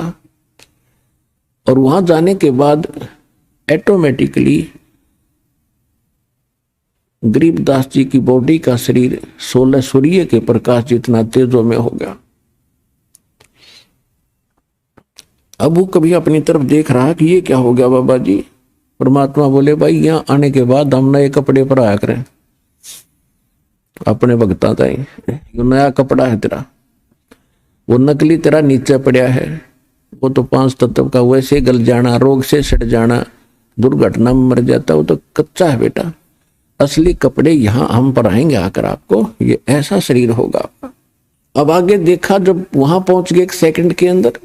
[SPEAKER 1] और वहाँ जाने के बाद ऑटोमेटिकली गरीबदास जी की बॉडी का शरीर 16 सूर्य के प्रकाश जितना तेजों में हो गया। अब वो कभी अपनी तरफ देख रहा कि ये क्या हो गया बाबा जी। परमात्मा बोले भाई यहाँ आने के बाद हम नए कपड़े पर आया करें, अपने भगता था ये नया कपड़ा है तेरा, वो नकली तेरा नीचे पड़ा है, वो तो 5 तत्व का वैसे गल जाना, रोग से सड़ जाना, दुर्घटना में मर जाता, वो तो कच्चा है बेटा। असली कपड़े यहाँ हम पहनाएंगे आकर आपको, ये ऐसा शरीर होगा आपका। अब आगे देखा, जब वहां पहुंच गए 1 सेकंड के अंदर,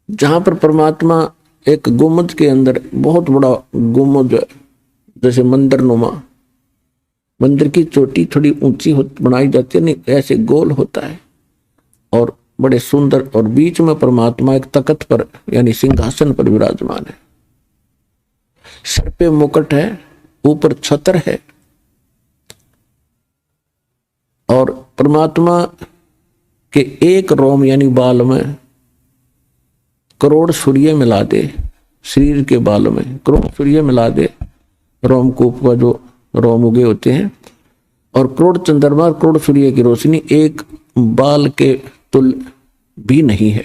[SPEAKER 1] जहां पर परमात्मा एक गुम्बद के अंदर, बहुत बड़ा गुम्बद जैसे मंदिर नुमा, मंदिर की चोटी थोड़ी ऊंची बनाई जाती है, नहीं ऐसे गोल होता है और बड़े सुंदर, और बीच में परमात्मा एक तख्त पर यानी सिंहासन पर विराजमान है। सिर पे मुकुट है, ऊपर छत्र है, और परमात्मा के एक रोम यानी बाल में करोड़ सूर्य मिला दे, शरीर के बाल में करोड़ सूर्य मिला दे, रोमकूप का जो रोम उगे होते हैं, और करोड़ चंद्रमा, करोड़ सूर्य की रोशनी एक बाल के तुल भी नहीं है।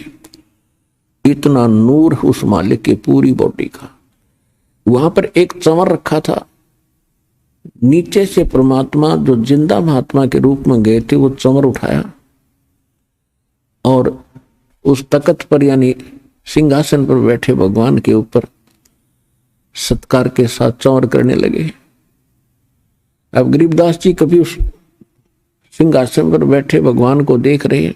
[SPEAKER 1] इतना नूर उस मालिक के पूरी बॉडी का। वहां पर एक चंवर रखा था, नीचे से परमात्मा जो जिंदा महात्मा के रूप में गए थे वो चंवर उठाया और उस तख्त पर यानी सिंहासन पर बैठे भगवान के ऊपर सत्कार के साथ चंवर करने लगे। अब गरीबदास जी कभी उस सिंहासन पर बैठे भगवान को देख रहे हैं,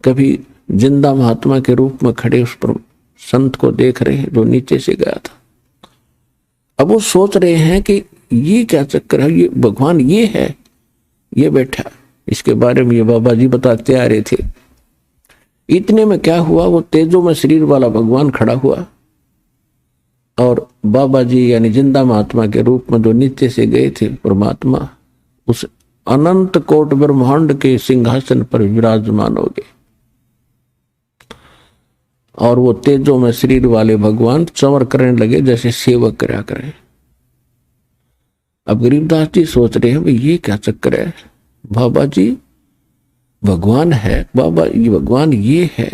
[SPEAKER 1] कभी जिंदा महात्मा के रूप में खड़े उस पर संत को देख रहे हैं जो नीचे से गया था। अब वो सोच रहे हैं कि ये क्या चक्कर है, ये भगवान ये है, ये बैठा। इसके बारे में ये बाबा जी बताते आ रहे थे। इतने में क्या हुआ, वो तेजों में शरीर वाला भगवान खड़ा हुआ और बाबा जी यानी जिंदा महात्मा के रूप में जो नीचे से गए थे परमात्मा, उस अनंत कोट ब्रह्मांड के सिंहासन पर विराजमान हो गए। और वो तेजों में शरीर वाले भगवान चंवर करने लगे जैसे सेवक करा करें। अब गरीबदास जी सोच रहे हैं भाई ये क्या चक्कर है, बाबा जी भगवान है, बाबा ये भगवान ये है।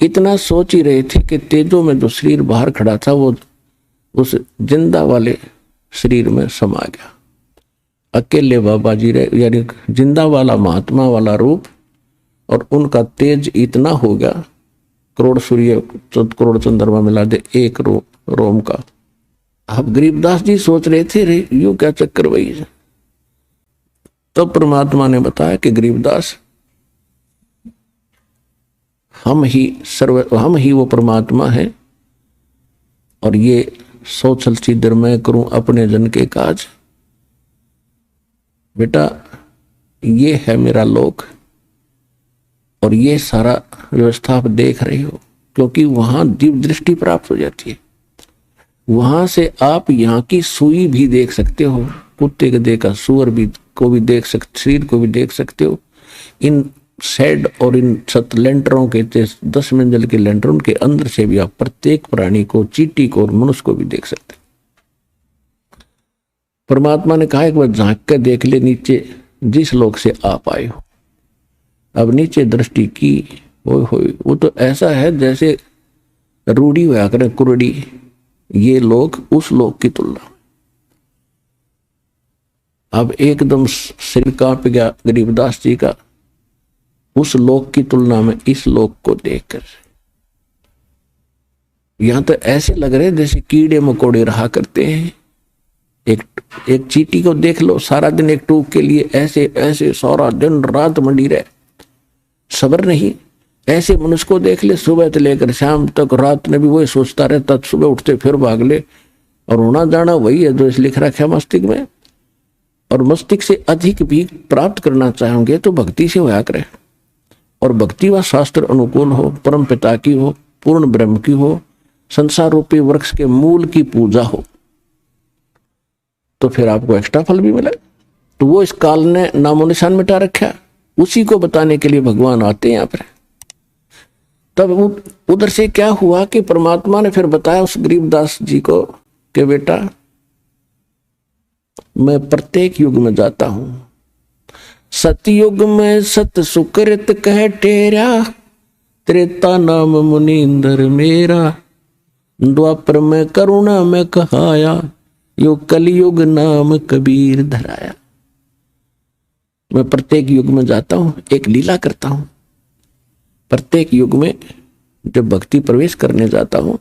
[SPEAKER 1] इतना सोच ही रहे थे कि तेजों में जो शरीर बाहर खड़ा था वो उस जिंदा वाले शरीर में समा गया। अकेले बाबा जी रहे, यानी जिंदा वाला महात्मा वाला रूप, और उनका तेज इतना हो गया, करोड़ सूर्य करोड़ चंद्रमा मिला दे एक रोम का। अब गरीबदास जी सोच रहे थे, रे यू क्या चक्कर वही। तब परमात्मा ने बताया कि गरीबदास, हम ही वो परमात्मा है, और ये सोचल सीधर मैं करूं अपने जन के काज। बेटा ये है मेरा लोक, और ये सारा व्यवस्था आप देख रहे हो, क्योंकि वहां दिव्य दृष्टि प्राप्त हो जाती है। वहां से आप यहाँ की सुई भी देख सकते हो, कुत्ते के देखा सुअर भी को भी देख सकते, शरीर को भी देख सकते हो। इन शेड और इन छत लेंटरों के 10 मंजिल के लेंटरों के अंदर से भी आप प्रत्येक प्राणी को, चींटी को और मनुष्य को भी देख सकते। परमात्मा ने कहा एक बार झांक कर देख ले नीचे, जिस लोक से आप आए हो। अब नीचे दृष्टि की, वो तो ऐसा है जैसे रूढ़ी हुआ करे कुरड़ी, ये लोग उस लोक की तुलना। अब एकदम सिर कांप गया गरीबदास जी का, उस लोक की तुलना में इस लोक को देखकर। यहां तो ऐसे लग रहे जैसे कीड़े मकोड़े रहा करते हैं। एक चींटी को देख लो, सारा दिन एक टूक के लिए ऐसे ऐसे सारा दिन रात मंडी रहे, सब्र नहीं। ऐसे मनुष्य को देख ले, सुबह से लेकर शाम तक रात में भी वही सोचता रहता, सुबह उठते फिर भाग ले, और होना जाना वही है जो इस लिख रखा है मस्तिष्क में। और मस्तिष्क से अधिक भी प्राप्त करना चाहोगे तो भक्ति से होया करे, और भक्ति व शास्त्र अनुकूल हो, परम पिता की हो, पूर्ण ब्रह्म की हो, संसार रूपी वृक्ष के मूल की पूजा हो, तो फिर आपको एक्स्ट्रा फल भी मिले। तो वो इस काल ने नामो निशान मिटा रखा, उसी को बताने के लिए भगवान आते हैं यहाँ पर। तब उधर से क्या हुआ कि परमात्मा ने फिर बताया उस गरीबदास जी को कि बेटा मैं प्रत्येक युग में जाता हूं। सतयुग में सत सुकृत कह टेरा, त्रेता नाम मुनींद्र मेरा, द्वापर में करुणा में कहाया, यो कलयुग नाम कबीर धराया। मैं प्रत्येक युग में जाता हूं, एक लीला करता हूं। प्रत्येक युग में जब भक्ति प्रवेश करने जाता हूं,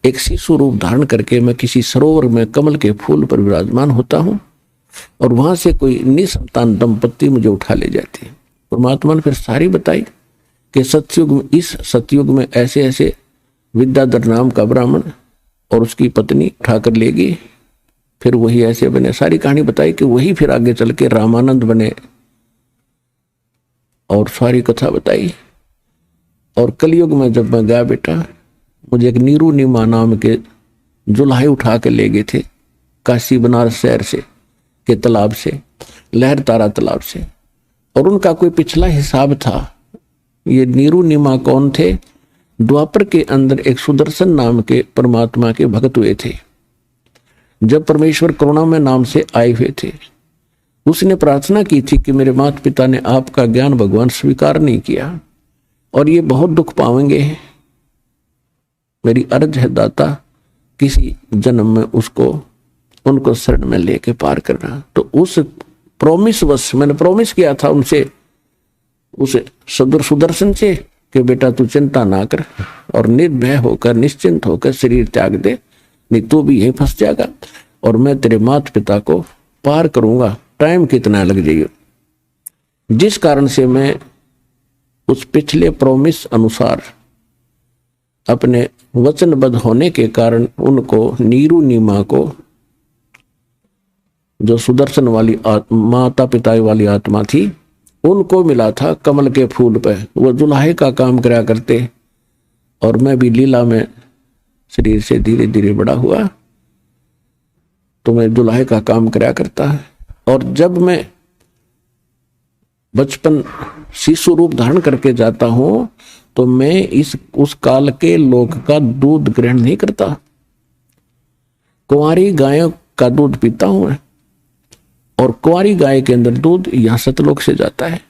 [SPEAKER 1] एक शिशु रूप धारण करके मैं किसी सरोवर में कमल के फूल पर विराजमान होता हूं, और वहां से कोई निसंतान दंपत्ति मुझे उठा ले जाती है। परमात्मा ने फिर सारी बताई कि सतयुग में, इस सतयुग में ऐसे ऐसे विद्याधर नाम का ब्राह्मण और उसकी पत्नी उठाकर लेगी, फिर वही ऐसे बने। सारी कहानी बताई कि वही फिर आगे चल के रामानंद बने, और सारी कथा बताई। और कलयुग में जब मैं गया बेटा, मुझे एक नीरू नीमा नाम के जुल्हाई उठा के ले गए थे काशी बनारस शहर से के तालाब से, लहर तारा तालाब से, और उनका कोई पिछला हिसाब था। ये नीरू नीमा कौन थे? द्वापर के अंदर एक सुदर्शन नाम के परमात्मा के भक्त हुए थे। जब परमेश्वर करुणा में नाम से आए हुए थे, उसने प्रार्थना की थी कि मेरे माता पिता ने आपका ज्ञान भगवान स्वीकार नहीं किया और ये बहुत दुख पाएंगे, मेरी अर्ज है दाता किसी जन्म में उसको उनको शरण में लेके पार करना। तो उस प्रॉमिस वश मैंने प्रॉमिस किया था उनसे, उस सुदर्शन से कि बेटा तू चिंता ना कर और निर्भय होकर निश्चिंत होकर शरीर त्याग दे, नहीं तू भी यहीं फंस जाएगा और मैं तेरे माता पिता को पार करूंगा, टाइम कितना लग जाएगा। जिस कारण से मैं उस पिछले प्रॉमिस अनुसार अपने वचनबद्ध होने के कारण उनको नीरू नीमा को, जो सुदर्शन वाली माता पिता वाली आत्मा थी, उनको मिला था कमल के फूल पे। वो जुल्हाई का काम करा करते और मैं भी लीला में शरीर से धीरे धीरे बड़ा हुआ तो मैं जुल्हाई का काम करा करता है। और जब मैं बचपन शिशु रूप धारण करके जाता हूं तो मैं उस काल के लोक का दूध ग्रहण नहीं करता, कुंवारी गायों का दूध पीता हूं मैं, और कुंवारी गाय के अंदर दूध यहां सतलोक से जाता है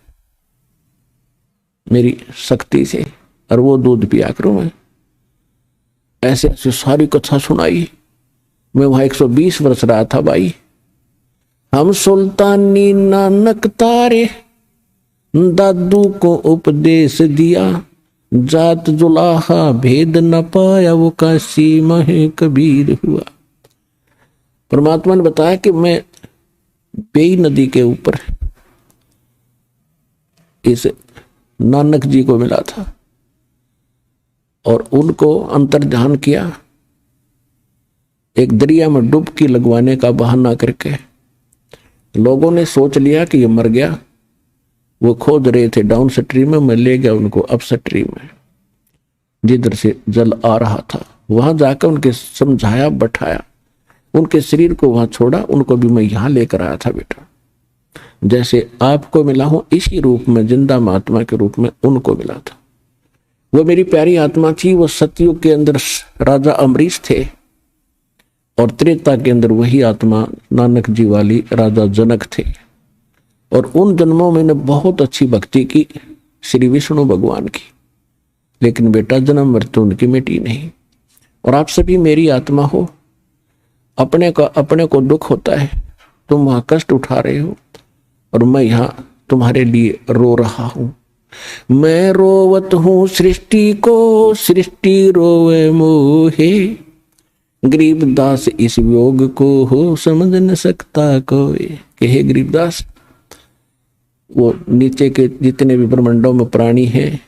[SPEAKER 1] मेरी शक्ति से, और वो दूध पिया करूं मैं। ऐसे ऐसे सारी कथा सुनाई। मैं वहां 120 वर्ष रहा था भाई। हम सुल्तानी नानक तारे, दादू को उपदेश दिया, जात जुलाहा भेद न पाया, वो काशी में कबीर हुआ। परमात्मा ने बताया कि मैं बेई नदी के ऊपर इस नानक जी को मिला था और उनको अंतर्ध्यान किया, एक दरिया में डुबकी लगवाने का बहाना करके। लोगों ने सोच लिया कि ये मर गया, वो खोद रहे थे डाउन स्ट्रीम में, मैं ले गया उनको अप स्ट्रीम में जिधर से जल आ रहा था। वहां जाकर उनके समझाया, बैठाया, उनके शरीर को वहां छोड़ा, उनको भी मैं यहां लेकर आया था बेटा, जैसे आपको मिला हूं इसी रूप में, जिंदा महात्मा के रूप में उनको मिला था। वो मेरी प्यारी आत्मा थी। वो सतयुग के अंदर राजा अमरीश थे और त्रेता के अंदर वही आत्मा नानक जी वाली राजा जनक थे। और उन जन्मों में मैंने बहुत अच्छी भक्ति की श्री विष्णु भगवान की, लेकिन बेटा जन्म मृत्यु उनकी मिटी नहीं। और आप सभी मेरी आत्मा हो, अपने को दुख होता है, तुम वहां कष्ट उठा रहे हो और मैं यहां तुम्हारे लिए रो रहा हूं। मैं रोवत हूं सृष्टि को, सृष्टि रोवे मोहे, गरीबदास इस योग को हो समझ न सकता कोई। कि हे गरीबदास, वो नीचे के जितने भी ब्रह्मांडों में प्राणी हैं,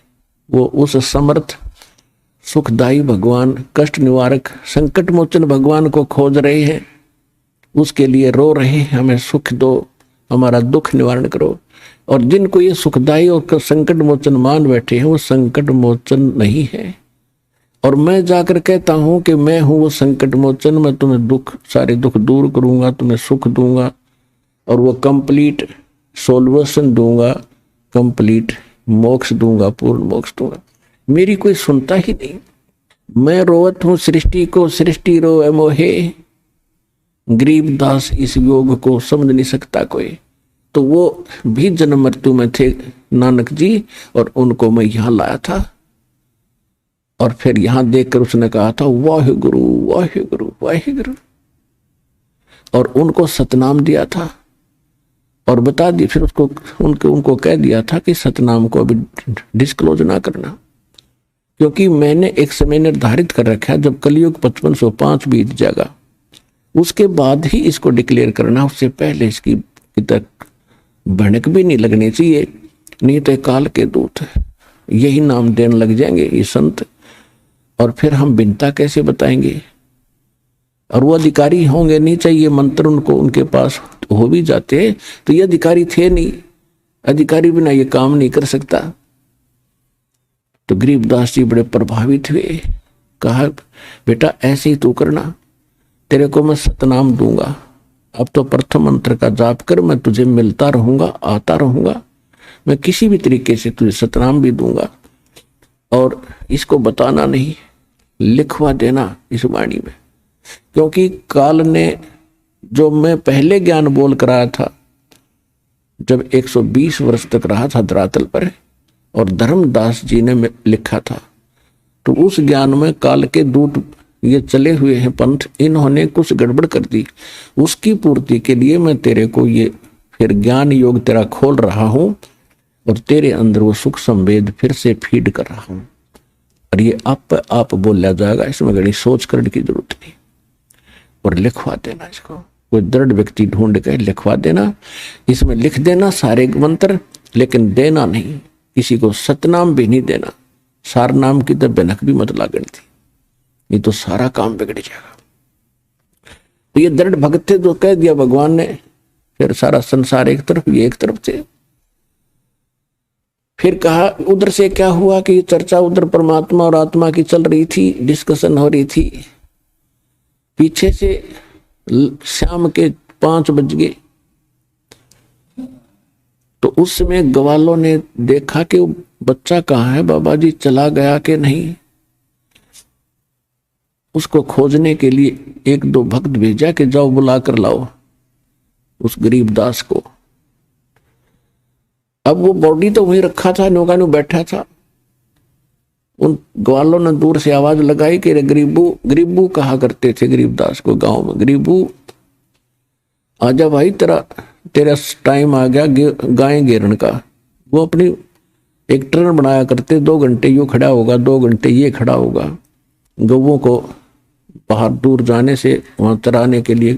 [SPEAKER 1] वो उस समर्थ सुखदायी भगवान, कष्ट निवारक, संकट मोचन भगवान को खोज रहे हैं, उसके लिए रो रहे हैं, हमें सुख दो, हमारा दुख निवारण करो। और जिनको ये सुखदायी और संकट मोचन मान बैठे हैं, वो संकट मोचन नहीं है। और मैं जाकर कहता हूं कि मैं हूं वो संकट मोचन, मैं तुम्हें दुख, सारे दुख दूर करूंगा, तुम्हें सुख दूंगा और वो कंप्लीट सोल्यूशन दूंगा, कंप्लीट मोक्ष दूंगा, पूर्ण मोक्ष दूंगा। मेरी कोई सुनता ही नहीं। मैं रोवत हूं सृष्टि को, सृष्टि रोए मोहे, गरीबदास इस योग को समझ नहीं सकता कोई। तो वो भी जन्म मृत्यु में थे नानक जी, और उनको मैं यहां लाया था। और फिर यहां देखकर उसने कहा था वाहिगुरु वाहिगुरु वाहिगुरु, और उनको सतनाम दिया था और बता दी। फिर उसको उनको कह दिया था कि सतनाम को अभी डिस्क्लोज ना करना, क्योंकि मैंने एक समय निर्धारित कर रखा है, जब कलयुग 5505 बीत जाएगा उसके बाद ही इसको डिक्लेयर करना, उससे पहले इसकी तक भनक भी नहीं लगनी चाहिए, नहीं तो काल के दूत यही नाम देने लग जाएंगे ये संत, और फिर हम बिनता कैसे बताएंगे। और वो अधिकारी होंगे नहीं, चाहिए मंत्र उनको उनके पास हो भी जाते तो ये अधिकारी थे नहीं, अधिकारी बिना ये काम नहीं कर सकता। तो गरीबदास जी बड़े प्रभावित हुए, कहा बेटा ऐसे ही तू करना, तेरे को मैं सतनाम दूंगा, अब तो प्रथम मंत्र का जाप कर, मैं तुझे मिलता रहूंगा, आता रहूंगा, मैं किसी भी तरीके से तुझे सतनाम भी दूंगा। और इसको बताना नहीं, लिखवा देना इस वाणी में, क्योंकि काल ने जो मैं पहले ज्ञान बोल कर आया था, जब 120 वर्ष तक रहा था धरातल पर, और धर्मदास जी ने लिखा था, तो उस ज्ञान में काल के दूत ये चले हुए हैं पंथ, इन्होंने कुछ गड़बड़ कर दी। उसकी पूर्ति के लिए मैं तेरे को ये फिर ज्ञान योग तेरा खोल रहा हूं, और तेरे अंदर वो सुख संवेद फिर से फीड कर रहा हूं, और ये आप बोला जाएगा, इसमें घड़ी सोच करने की जरूरत नहीं। और लिखवा देना इसको, कोई दृढ़ व्यक्ति ढूंढ के लिखवा देना, इसमें लिख देना सारे मंत्र, लेकिन देना नहीं, किसी को सतनाम भी नहीं देना। सार नाम की तो बनक भी मत लागन थी, नहीं तो सारा काम बिगड़ जाएगा। तो ये दृढ़ भक्त थे, जो कह दिया भगवान ने, फिर सारा संसार एक तरफ, ये एक तरफ थे। फिर कहा उधर से क्या हुआ कि चर्चा उधर परमात्मा और आत्मा की चल रही थी, डिस्कशन हो रही थी। पीछे से शाम के 5 बज गए, तो उस समय ग्वालों ने देखा कि बच्चा कहाँ है, बाबा जी चला गया कि नहीं। उसको खोजने के लिए 1-2 भक्त भेजा कि जाओ बुला कर लाओ उस गरीबदास को। अब वो बॉडी तो वहीं रखा था, नौका नु बैठा था। उन ग्वालों ने दूर से आवाज लगाई कि गरीबू, गरीबू कहा करते थे गरीबदास को गांव में, गरीबू आजा भाई, तेरा टाइम आ गया गाय घेरन का। वो अपनी एक ट्रेन बनाया करते, 2 घंटे यू खड़ा होगा, 2 घंटे ये खड़ा होगा, गौओं को बाहर दूर जाने से वहां चराने के लिए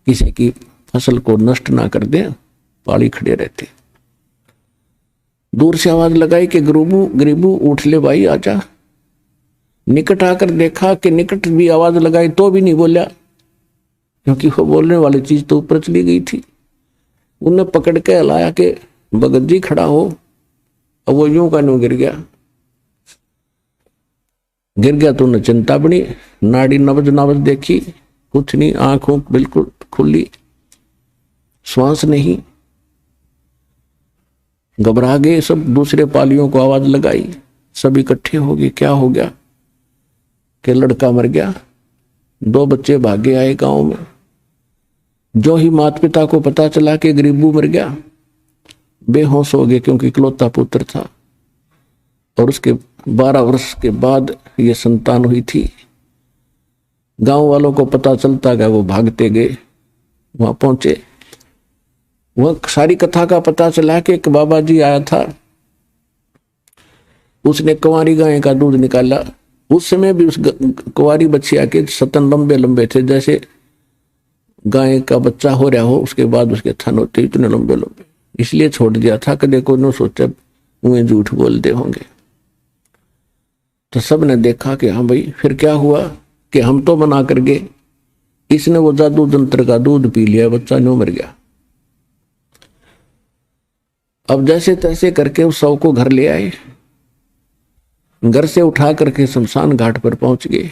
[SPEAKER 1] किसी की फसल को नष्ट ना कर दे, पाली खड़े रहते। दूर से आवाज लगाई कि गरीबू गरीबू उठ ले भाई आजा। निकट आकर देखा कि निकट भी आवाज लगाई तो भी नहीं बोला, क्योंकि वो बोलने वाली चीज तो ऊपर चली गई थी। उन्हें पकड़ के हिलाया कि भगत जी खड़ा हो। अब वो यूं का यूं गिर गया तो उन्हें चिंता बनी, नाड़ी नब्ज नब्ज देखी, कुछ नहीं, आंखों बिल्कुल खुली, श्वास नहीं। घबरा गए सब, दूसरे पालियों को आवाज लगाई, सब इकट्ठे हो गए। क्या हो गया कि लड़का मर गया। 2 बच्चे भागे आए गांव में। जो ही माता पिता को पता चला कि गरीबू मर गया, बेहोश हो गए, क्योंकि इकलौता पुत्र था और उसके 12 वर्ष के बाद ये संतान हुई थी। गांव वालों को पता चलता गया, वो भागते गए, वहां पहुंचे। वह सारी कथा का पता चला कि एक बाबा जी आया था, उसने कुंवारी गाय का दूध निकाला। उस समय भी उस कुंवारी बच्चिया के स्तन लंबे लंबे थे, जैसे गाय का बच्चा हो रहा हो उसके बाद उसके थन होते इतने लंबे लंबे, इसलिए छोड़ दिया था कि देखो न सोचा उन्हें झूठ बोलते होंगे। तो सब ने देखा कि हाँ भाई। फिर क्या हुआ कि हम तो मना कर गए, इसने वो जादू जंत्र का दूध पी लिया, बच्चा न्यू मर गया। अब जैसे तैसे करके उस शव को घर ले आए, घर से उठा करके शमशान घाट पर पहुंच गए।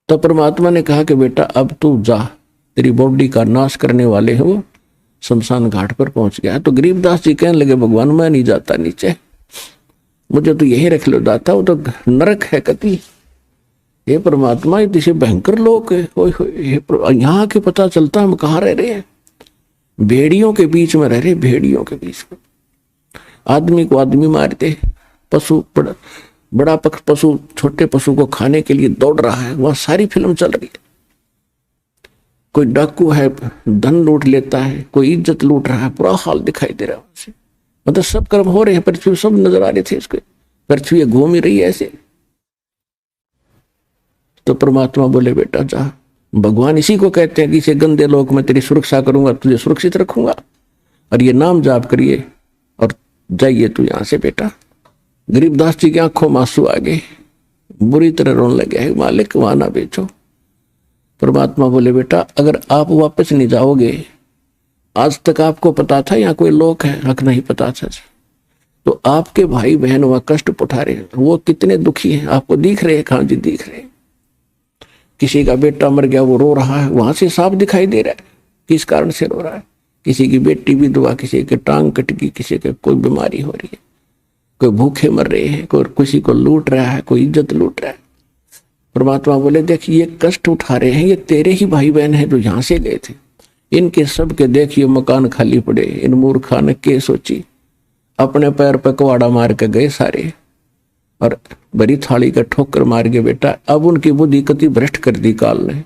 [SPEAKER 1] तो परमात्मा ने कहा कि बेटा अब तू जा, तेरी बॉडी का नाश करने वाले हैं वो शमशान घाट पर पहुंच गया। तो गरीबदास जी कहने लगे भगवान मैं नहीं जाता नीचे, मुझे तो यही रख लो दाता, वो तो नरक है कति। ये परमात्मा इतने भयंकर लोग है, यहाँ के पता चलता हम कहाँ रह रहे हैं, भेड़ियों के बीच में रह रहे, भेड़ियों के बीच में। आदमी को आदमी मारते, पशु बड़ा पशु छोटे पशु को खाने के लिए दौड़ रहा है, वहां सारी फिल्म चल रही है। कोई डाकू है धन लूट लेता है, कोई इज्जत लूट रहा है, पूरा हाल दिखाई दे रहा है उनसे। मतलब सब कर्म हो रहे हैं, पृथ्वी सब नजर आ रहे थे इसके, पृथ्वी घूम ही रही है ऐसे। तो परमात्मा बोले बेटा जा, भगवान इसी को कहते हैं कि इसे गंदे लोक में तेरी सुरक्षा करूंगा, तुझे सुरक्षित रखूंगा, और ये नाम जाप करिए और जाइए तू यहां से बेटा। गरीबदास जी की आंखों में आंसू आ गए, बुरी तरह रोने लगे, है मालिक वहां ना बेचो। परमात्मा बोले बेटा अगर आप वापस नहीं जाओगे, आज तक आपको पता था यहाँ कोई लोक है, हक नहीं पता था, तो आपके भाई बहन वहां कष्ट उठा रहे हैं, वो कितने दुखी हैं आपको दिख रहे हैं? कहाँ जी दिख रहे हैं। किसी का बेटा मर गया वो रो रहा है, वहां से साफ दिखाई दे रहा है किस कारण से रो रहा है। किसी की बेटी विधवा, किसी की टांग कट गई, किसी के कोई बीमारी हो रही है, कोई भूखे मर रहे हैं, कोई किसी को लूट रहा है, कोई इज्जत लूट रहा है। परमात्मा बोले देख ये कष्ट उठा रहे हैं, ये तेरे ही भाई बहन है जो यहां से गए थे, इनके सबके देखिए मकान खाली पड़े। इन मूर्खा ने के सोची, अपने पैर पे कुवाड़ा मार के गए सारे, और बड़ी थाली का ठोकर मार के बेटा अब उनकी बुद्धि कति भ्रष्ट कर दी काल ने।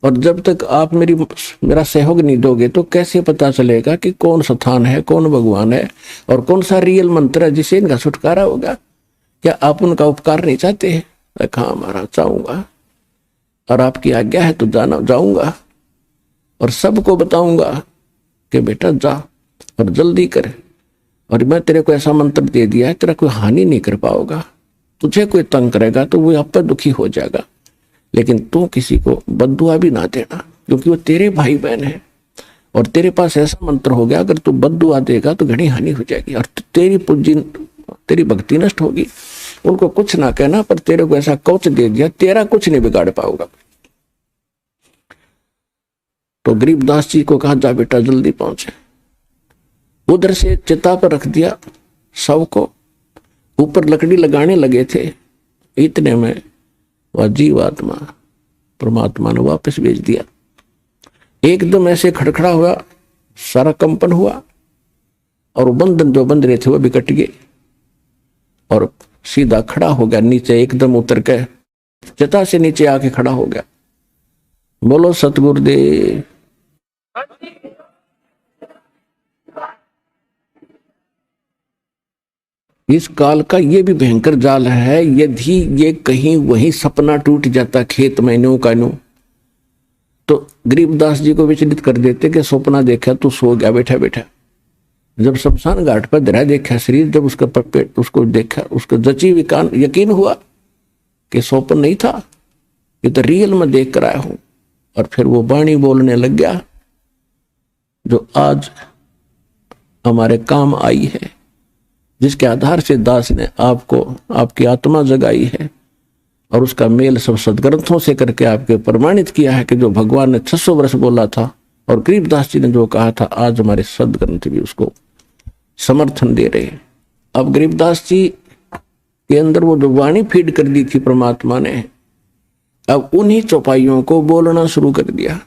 [SPEAKER 1] और जब तक आप मेरा सहयोग नहीं दोगे तो कैसे पता चलेगा कि कौन स्थान है, कौन भगवान है, और कौन सा रियल मंत्र है जिससे इनका छुटकारा होगा। क्या आप उनका उपकार नहीं चाहते हैं? हाँ महाराज चाहूंगा, और आपकी आज्ञा है तो जाऊंगा और सबको बताऊंगा कि बेटा जा और जल्दी कर, और मैं तेरे को ऐसा मंत्र दे दिया है तेरा कोई हानि नहीं कर पाओगा। तुझे कोई तंग करेगा तो वो आप पर दुखी हो जाएगा, लेकिन तू किसी को बद्दुआ भी ना देना, क्योंकि वो तेरे भाई बहन है। और तेरे पास ऐसा मंत्र हो गया अगर तू बद्दुआ देगा तो घनी हानि हो जाएगी और तेरी भक्ति नष्ट होगी। उनको कुछ ना कहना, पर तेरे को ऐसा कवच दे दिया तेरा कुछ नहीं बिगाड़ पाओगा। तो गरीबदास जी को कहा जा बेटा जल्दी पहुंचे। उधर से चिता पर रख दिया शव को, ऊपर लकड़ी लगाने लगे थे, इतने में वह जीवात्मा परमात्मा ने वापस भेज दिया। एकदम ऐसे खड़खड़ा हुआ, सारा कंपन हुआ, और बंधन जो बंध रहे थे वो भी कट गए, और सीधा खड़ा हो गया नीचे, एकदम उतर के चिता से नीचे आके खड़ा हो गया। बोलो सतगुरुदेव। इस काल का ये भी भयंकर जाल है, यदि ये कहीं वहीं सपना टूट जाता खेत में नो का नो, तो गरीबदास जी को विचलित कर देते कि सपना देखा तो सो गया बैठा बैठा। जब शमशान घाट पर धरा देखा शरीर, जब उसका पेट उसको देखा, उसको जची विकान यकीन हुआ कि स्वप्न नहीं था, ये तो रियल में देख कर आया हूं। और फिर वो वाणी बोलने लग गया जो आज हमारे काम आई है, जिसके आधार से दास ने आपको आपकी आत्मा जगाई है और उसका मेल सब सदग्रंथों से करके आपके प्रमाणित किया है कि जो भगवान ने 600 वर्ष बोला था और गरीबदास जी ने जो कहा था, आज हमारे सदग्रंथ भी उसको समर्थन दे रहे हैं। अब गरीबदास जी के अंदर वो जो वाणी फीड कर दी थी परमात्मा ने, अब उन्हीं चौपाइयों को बोलना शुरू कर दिया।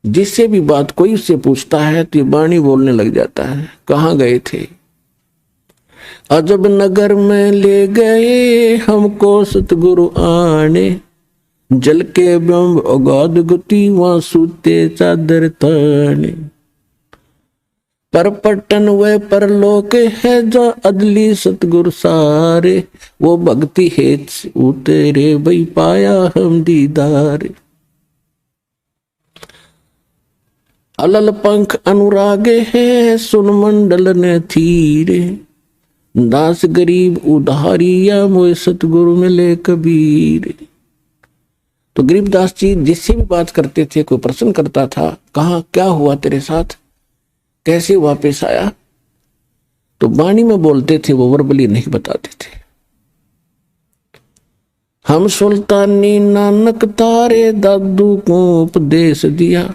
[SPEAKER 1] जिससे भी बात कोई उससे पूछता है तो ये वाणी बोलने लग जाता है। कहाँ गए थे? अजब नगर में ले गए हमको सतगुरु आने, जल के ब्रह्म अगाध गति वहां सूते चादर ताने। पर पटन व परलोक है जो अदली सतगुरु सारे, वो भक्ति हेत उतरे भाई पाया हम दीदार। अलल पंख अनुरागे है सुन मंडल ने थीरे, दास गरीब उधारिया मोए सतगुरु मिले कबीर। तो गरीबदास जी जिससे भी बात करते थे, कोई प्रश्न करता था, कहा क्या हुआ तेरे साथ, कैसे वापस आया, तो वाणी में बोलते थे, वो वर्बली नहीं बताते थे। हम सुल्तानी नानक तारे दादू को उपदेश दिया,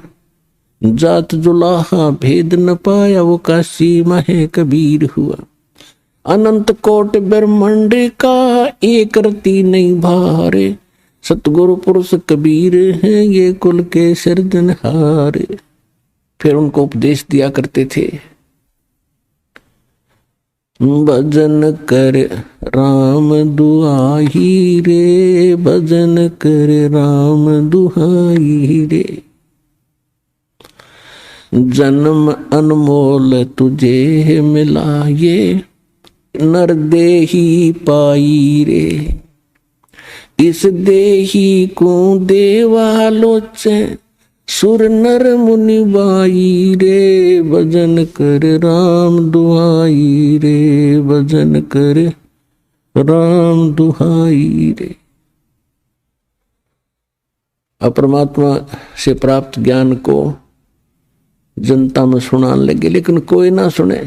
[SPEAKER 1] जात जुलाहा भेद न पाया वो काशी महे कबीर हुआ। अनंत कोट ब्रह्मांड का एक रति नहीं भारे, सतगुरु पुरुष कबीर हैं ये कुल के सिरजनहारे। फिर उनको उपदेश दिया करते थे, भजन कर राम दुहाई रे, भजन कर राम दुहाई रे। जन्म अनमोल तुझे मिला ये, नर देही पाई रे। इस देही को देवालोचे, सुर नर मुनि बाई रे। भजन कर राम दुहाई रे, भजन कर राम दुहाई रे। परमात्मा से प्राप्त ज्ञान को जनता में सुनाने लगे, लेकिन कोई ना सुने।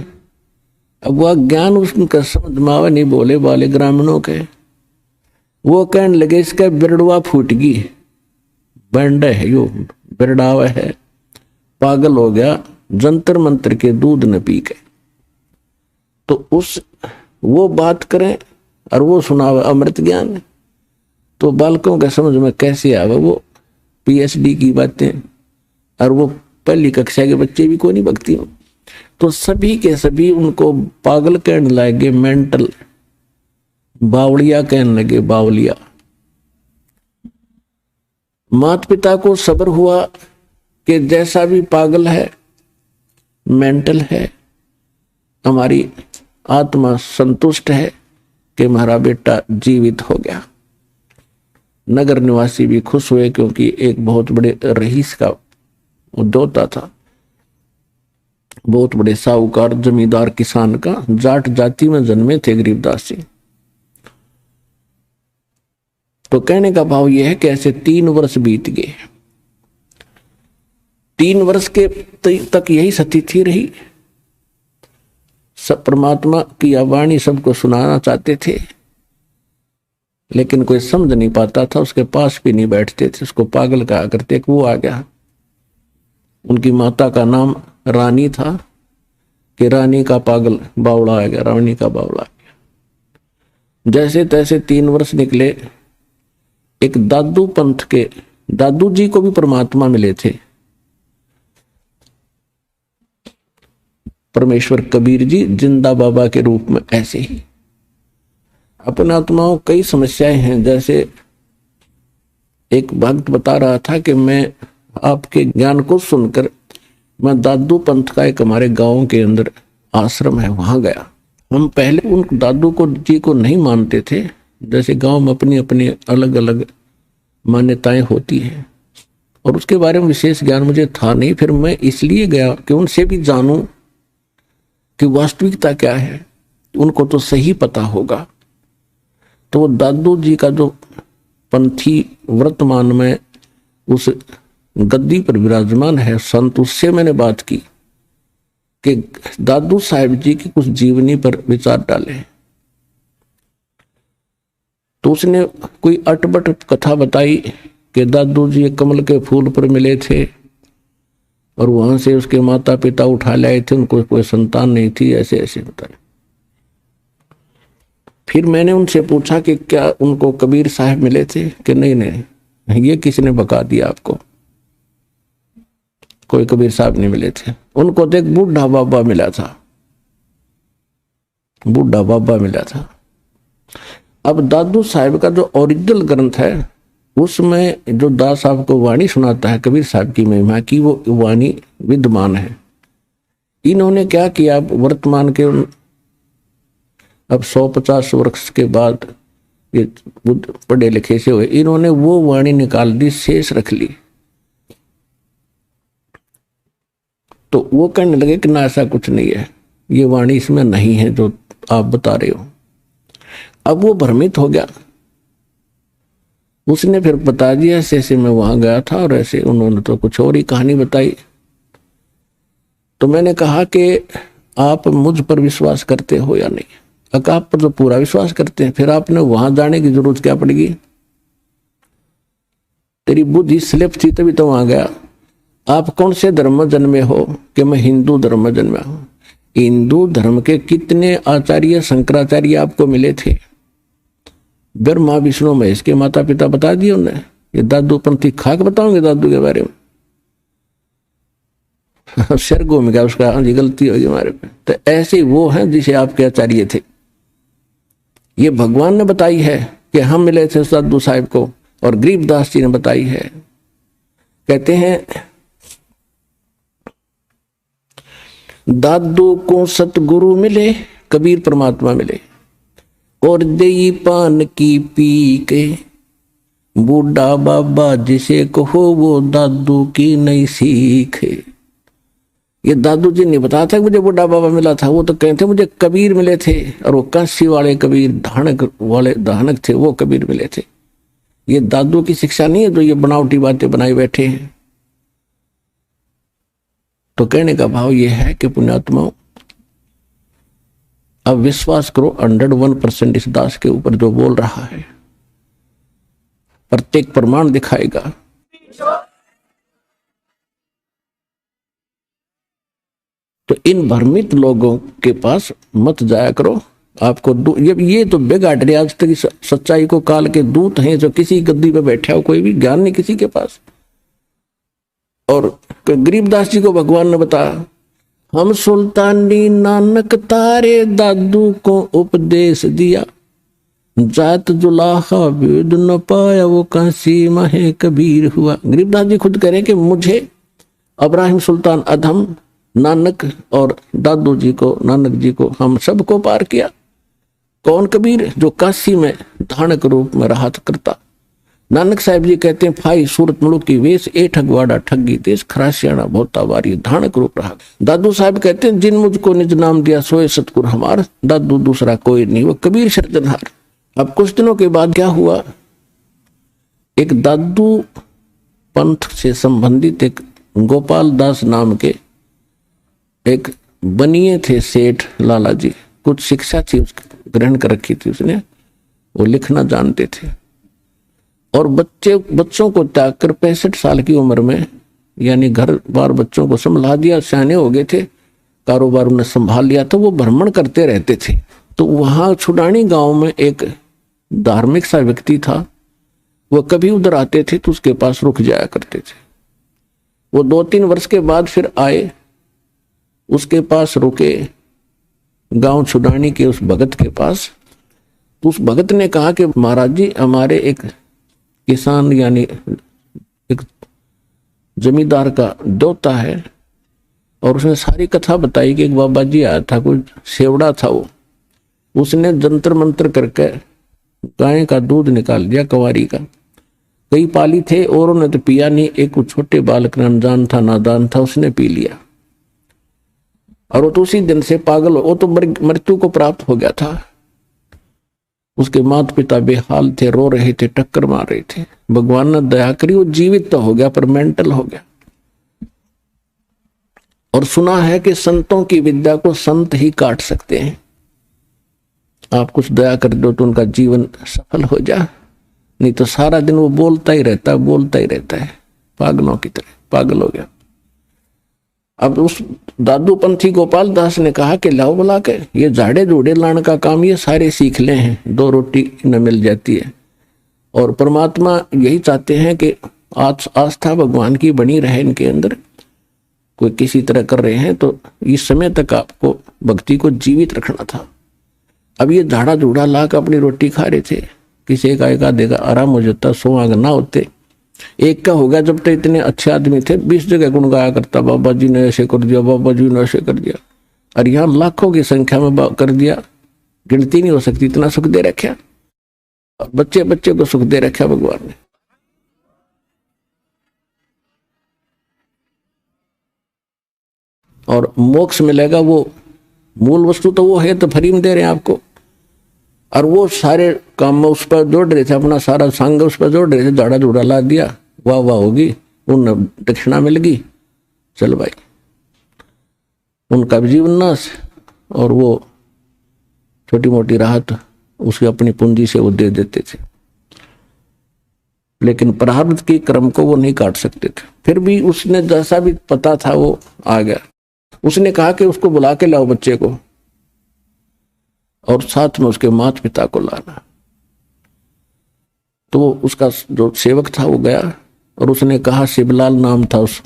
[SPEAKER 1] अब वह ज्ञान उसका समझ में आवे नहीं, बोले वाले ग्रामीणों के। वो कहने लगे इसका बिरड़वा फूट गई, बैंड है यो, बिरड़ावा है, पागल हो गया, जंतर मंत्र के दूध न पी के। तो उस वो बात करें और वो सुनावे अमृत ज्ञान, तो बालकों के समझ में कैसे आवे वो पीएचडी की बातें, और वो पहली कक्षा के बच्चे भी को नहीं भक्ति हो। तो सभी के सभी उनको पागल कहने लगे, मेंटल, बावलिया कहने लगे, बावलिया। माता पिता को सब्र हुआ कि जैसा भी पागल है, मेंटल है, हमारी आत्मा संतुष्ट है कि हमारा बेटा जीवित हो गया। नगर निवासी भी खुश हुए क्योंकि एक बहुत बड़े रईस का उद्योता था, बहुत बड़े साहूकार जमींदार किसान का, जाट जाति में जन्मे थे गरीबदास जी। तो कहने का भाव यह है कि ऐसे 3 वर्ष बीत गए। 3 वर्ष के तक यही स्थिति रही। सब परमात्मा की वाणी सबको सुनाना चाहते थे, लेकिन कोई समझ नहीं पाता था, उसके पास भी नहीं बैठते थे, उसको पागल कहा करते। वो आ गया, उनकी माता का नाम रानी था कि रानी का पागल बावड़ा आ गया, रानी का बावड़ा आ गया। जैसे तैसे 3 वर्ष निकले। एक दादू पंथ के दादू जी को भी परमात्मा मिले थे, परमेश्वर कबीर जी जिंदा बाबा के रूप में। ऐसे ही अपने आत्माओं कई समस्याएं हैं। जैसे एक भक्त बता रहा था कि मैं आपके ज्ञान को सुनकर मैं दादू पंथ का एक हमारे गांव के अंदर आश्रम है, वहां गया। हम पहले उन दादू को जी को नहीं मानते थे। जैसे गांव में अपनी अपनी अलग अलग मान्यताएं होती हैं, और उसके बारे में विशेष ज्ञान मुझे था नहीं। फिर मैं इसलिए गया कि उनसे भी जानूं कि वास्तविकता क्या है, उनको तो सही पता होगा। तो वो दादू जी का जो पंथी वर्तमान में उस गद्दी पर विराजमान है संत, उससे मैंने बात की कि दादू साहिब जी की कुछ जीवनी पर विचार डाले। तो उसने कोई अटपट कथा बताई कि दादू जी कमल के फूल पर मिले थे और वहां से उसके माता पिता उठा लाए थे, उनको कोई संतान नहीं थी, ऐसे ऐसे बताए। फिर मैंने उनसे पूछा कि क्या उनको कबीर साहब मिले थे कि नहीं नहीं, ये किसने बता दिया आपको, कोई कबीर साहब नहीं मिले थे। उनको तो एक बूढ़ा बाबा मिला था, बूढ़ा बाबा मिला था। अब दादू साहब का जो ओरिजिनल ग्रंथ है उसमें जो दास साहब को वाणी सुनाता है कबीर साहब की महिमा की, वो वाणी विद्यमान है। इन्होंने क्या किया, वर्तमान के अब 150 वर्ष के बाद ये पढ़े लिखे से हुए, इन्होंने वो वाणी निकाल दी, शेष रख ली। तो वो कहने लगे कि ना ऐसा कुछ नहीं है, ये वाणी इसमें नहीं है जो आप बता रहे हो। अब वो भ्रमित हो गया, उसने फिर बता दिया ऐसे ऐसे मैं वहां गया था और ऐसे, उन्होंने तो कुछ और ही कहानी बताई। तो मैंने कहा कि आप मुझ पर विश्वास करते हो या नहीं? अगर आप पर तो पूरा विश्वास करते हैं, फिर आपने वहां जाने की जरूरत क्या पड़ेगी? तेरी बुद्धि स्लिप थी तभी तो वहां गया। आप कौन से धर्म में जन्मे हो? कि मैं हिंदू धर्म में जन्मा हूं। हिंदू धर्म के कितने आचार्य शंकराचार्य आपको मिले थे? ब्रह्मा विष्णु महेश के माता पिता बता दिए उन्हें। ये दादू पंथी खाक बताओगे दादू के बारे में? सिर घूम गया उसका, हाँ जी गलती होगी हमारे पे। तो ऐसे वो हैं जिसे आपके आचार्य थे। ये भगवान ने बताई है कि हम मिले थे दादू साहब को, और गरीबदास जी ने बताई है। कहते हैं दादू को सतगुरु मिले, कबीर परमात्मा मिले, और देई पान की पी के, बूढ़ा बाबा जिसे कहो वो दादू की नई सीख। ये दादू जी ने बताया था कि मुझे बूढ़ा बाबा मिला था, वो तो कहते थे मुझे कबीर मिले थे, और वो काशी वाले कबीर, धानक वाले धानक थे, वो कबीर मिले थे। ये दादू की शिक्षा नहीं है जो ये बनावटी बातें बनाई बैठे हैं। तो कहने का भाव ये है कि पुण्यात्माओं, अब विश्वास करो 101% इस दास के ऊपर जो बोल रहा है, प्रत्येक प्रमाण दिखाएगा। तो इन भ्रमित लोगों के पास मत जाया करो। आपको ये तो बेगाड़ रहे आज तक सच्चाई को, काल के दूत हैं जो किसी गद्दी पे बैठा हो, कोई भी ज्ञान नहीं किसी के पास। और गरीबदास जी को भगवान ने बताया, हम सुल्तानी नानक तारे दादू को उपदेश दिया, जात जुलाहा वेद न पाया वो काशी महे कबीर हुआ। गरीबदास जी खुद कह रहे कि मुझे इब्राहिम सुल्तान अधम, नानक और दादू जी को, नानक जी को, हम सबको पार किया। कौन कबीर? जो काशी में धानक रूप में रहा करता। नानक साहब जी कहते हैं, फाई सूरत मुल्क की वेश, ए ठगवाड़ा ठगी देश, खरासियाना भोता वारी धानक रूप रहा। दादू साहब कहते हैं, जिन मुझको निज नाम दिया सोए सतगुर हमार, दादू दूसरा कोई नहीं वो कबीर सिरजनहार। अब कुछ दिनों के बाद क्या हुआ, एक दादू पंथ से संबंधित एक गोपाल दास नाम के एक बनिए थे सेठ लाला जी, कुछ शिक्षा थी उसकी ग्रहण कर रखी थी उसने, वो लिखना जानते थे, और बच्चों को त्याग कर 65 साल की उम्र में, यानी घर बार बच्चों को संभाला दिया, सियाने हो गए थे, कारोबार उन्हें संभाल लिया, तो वो भ्रमण करते रहते थे। तो वहां छुडानी गांव में एक धार्मिक सा व्यक्ति था, वो कभी उधर आते थे तो उसके पास रुक जाया करते थे। वो 2-3 वर्ष के बाद फिर आए, उसके पास रुके, गांव छुडानी के उस भगत के पास। तो उस भगत ने कहा कि महाराज जी, हमारे एक किसान यानी एक जमींदार का दोता है, और उसने सारी कथा बताई कि एक बाबा जी आया था, कोई सेवड़ा था, वो उसने जंतर मंत्र करके गाय का दूध निकाल दिया, कवारी का, कई पाली थे, औरों ने तो पिया नहीं। एक छोटे बालक अनजान था, नादान था, उसने पी लिया और वो तो उसी दिन से पागल हो, वो तो मृत्यु को प्राप्त हो गया था। उसके माता पिता बेहाल थे, रो रहे थे, टक्कर मार रहे थे। भगवान ने दया करी, वो जीवित तो हो गया पर मेंटल हो गया। और सुना है कि संतों की विद्या को संत ही काट सकते हैं। आप कुछ दया कर दो तो उनका जीवन सफल हो जा, नहीं तो सारा दिन वो बोलता ही रहता है, बोलता ही रहता है, पागलों की तरह पागल हो गया। अब उस दादू पंथी गोपाल दास ने कहा कि लाओ बुला के ये झाड़े झूड़े लाने का काम ये सारे सीख ले हैं, 2 रोटी न मिल जाती है। और परमात्मा यही चाहते हैं कि आस्था भगवान की बनी रहे इनके अंदर। कोई किसी तरह कर रहे हैं तो इस समय तक आपको भक्ति को जीवित रखना था। अब ये झाड़ा झूड़ा ला कर अपनी रोटी खा रहे थे, किसी का एक आधेगा आराम हो जाता, 100 आग ना होते। एक का हो गया, जब तक इतने अच्छे आदमी थे 20 जगह गुण गाया करता, बाबा जी ने ऐसे कर दिया, बाबा जी ने ऐसे कर दिया। और यहाँ लाखों की संख्या में कर दिया, गिनती नहीं हो सकती, इतना सुख दे रखा। बच्चे बच्चे को सुख दे रखा भगवान ने। और मोक्ष मिलेगा, वो मूल वस्तु तो वो है, तो फ्री में दे रहे हैं आपको। और वो सारे काम में उस पर जोड़ रहे थे, अपना सारा संग उस पर जोड़ रहे थे, झाड़ा झूड़ा ला दिया, वाह वाह होगी, उन दक्षिणा मिल गई, चल भाई, उनका भी जीवन नाश। और वो छोटी मोटी राहत उसकी अपनी पूंजी से वो दे देते थे, लेकिन प्रारब्ध की क्रम को वो नहीं काट सकते थे। फिर भी उसने जैसा भी पता था वो आ गया। उसने कहा कि उसको बुला के लाओ बच्चे को, और साथ में उसके माता पिता को लाना। तो उसका जो सेवक था वो गया, और उसने कहा, शिवलाल नाम था उस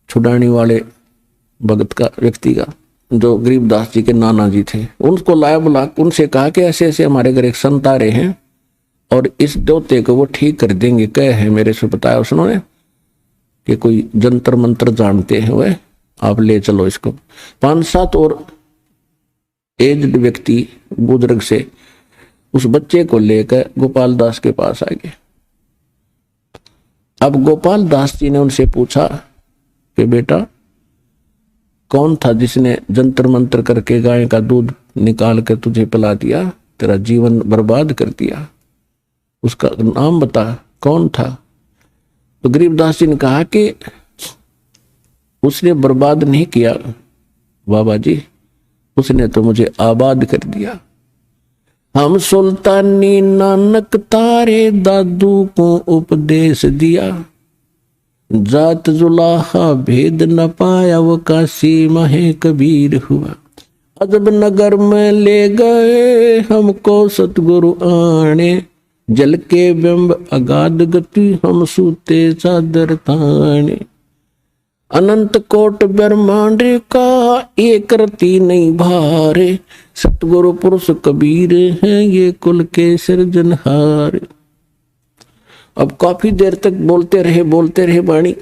[SPEAKER 1] छुड़ानी वाले भगत का, व्यक्ति का, जो गरीबदास जी के नाना जी थे। उनको लाया, बुला उनसे कहा कि ऐसे ऐसे हमारे घर एक संत आ रहे हैं और इस दोते को वो ठीक कर देंगे। कहे है मेरे से बताया उसने कि कोई जंतर मंत्र जानते हैं, वह आप ले चलो इसको। 5-7 और एज्ड व्यक्ति बुजुर्ग से उस बच्चे को लेकर गोपाल दास के पास आ गए। अब गोपाल दास जी ने उनसे पूछा कि बेटा कौन था जिसने जंतर मंत्र करके गाय का दूध निकाल कर तुझे पिला दिया, तेरा जीवन बर्बाद कर दिया, उसका नाम बता कौन था। तो गरीबदास जी ने कहा कि उसने बर्बाद नहीं किया बाबा जी, उसने तो मुझे आबाद कर दिया। हम सुल्तानी नानक तारे दादू को उपदेश दिया, जात जुलाहा भेद न पाया वो काशी महे कबीर हुआ। अजब नगर में ले गए हमको सतगुरु आने, जल के बिंब अगाध गति हम सूते चादर ताने। अनंत कोट ब्रह्मांड का एक रति नहीं भारे, सतगुरु पुरुष कबीर हैं ये कुल के सृजनहार। अब काफी देर तक बोलते रहे वाणी।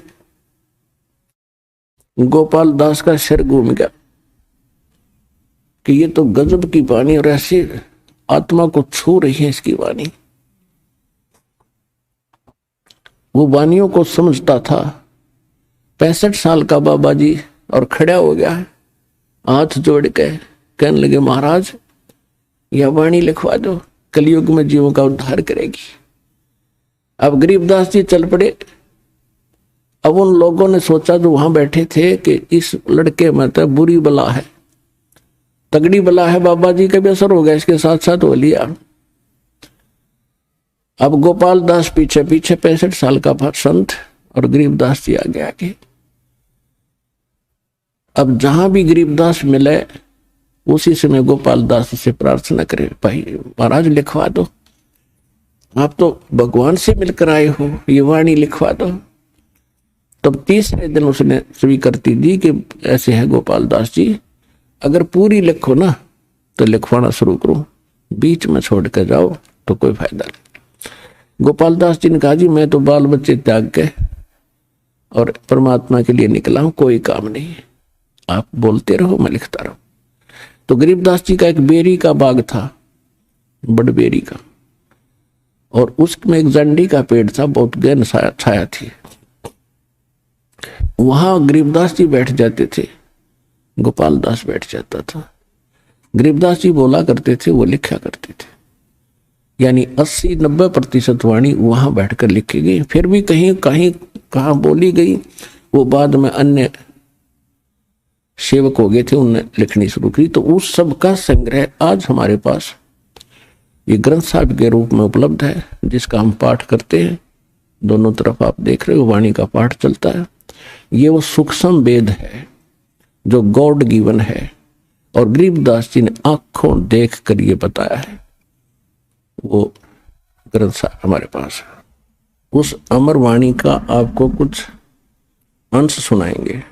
[SPEAKER 1] गोपाल दास का सिर घूम गया कि ये तो गजब की वाणी, और ऐसे आत्मा को छू रही है इसकी वाणी। वो वाणियों को समझता था। 65 साल का बाबा जी, और खड़ा हो गया है, हाथ जोड़ के कहने लगे, महाराज यह वाणी लिखवा दो, कलयुग में जीवों का उद्धार करेगी। अब गरीबदास जी चल पड़े। अब उन लोगों ने सोचा जो वहां बैठे थे कि इस लड़के में तो बुरी बला है, तगड़ी बला है, बाबा जी का भी असर हो गया, इसके साथ साथ हो लिया। अब गोपाल दास पीछे पीछे 65 साल का संत, और गरीबदास जी आगे आगे। अब जहां भी गरीबदास मिले उसी समय गोपाल दास से प्रार्थना करे, भाई महाराज लिखवा दो, आप तो भगवान से मिलकर आए हो, ये वाणी लिखवा दो। तब तीसरे दिन उसने स्वीकृति दी कि ऐसे है गोपाल दास जी, अगर पूरी लिखो ना तो लिखवाना शुरू करो, बीच में छोड़ कर जाओ तो कोई फायदा नहीं। गोपाल दास जी ने कहा, जी मैं तो बाल बच्चे त्याग के और परमात्मा के लिए निकला हूं, कोई काम नहीं, आप बोलते रहो मैं लिखता रहूं। तो गरीबदास जी का एक बेरी का बाग था, बड़ बेरी का, और उसमें एक जंडी का पेड़ था, बहुत गहन छाया थी। वहां गरीबदास जी बैठ जाते थे, गोपाल दास बैठ जाता था। गरीबदास जी बोला करते थे, वो लिखा करते थे, यानी 80-90% वाणी वहां बैठकर लिखी गई। फिर भी कहीं कहीं कहाँ बोली गई, वो बाद में अन्य सेवक हो गए थे, उनने लिखनी शुरू की। तो उस सब का संग्रह आज हमारे पास ये ग्रंथ साहिब के रूप में उपलब्ध है, जिसका हम पाठ करते हैं। दोनों तरफ आप देख रहे हो वाणी का पाठ चलता है। ये वो सूक्ष्म वेद है जो गॉड गिवन है, और गरीबदास जी ने आंखों देख कर ये बताया है। वो ग्रंथ साहिब हमारे पास है। उस अमर वाणी का आपको कुछ अंश सुनाएंगे।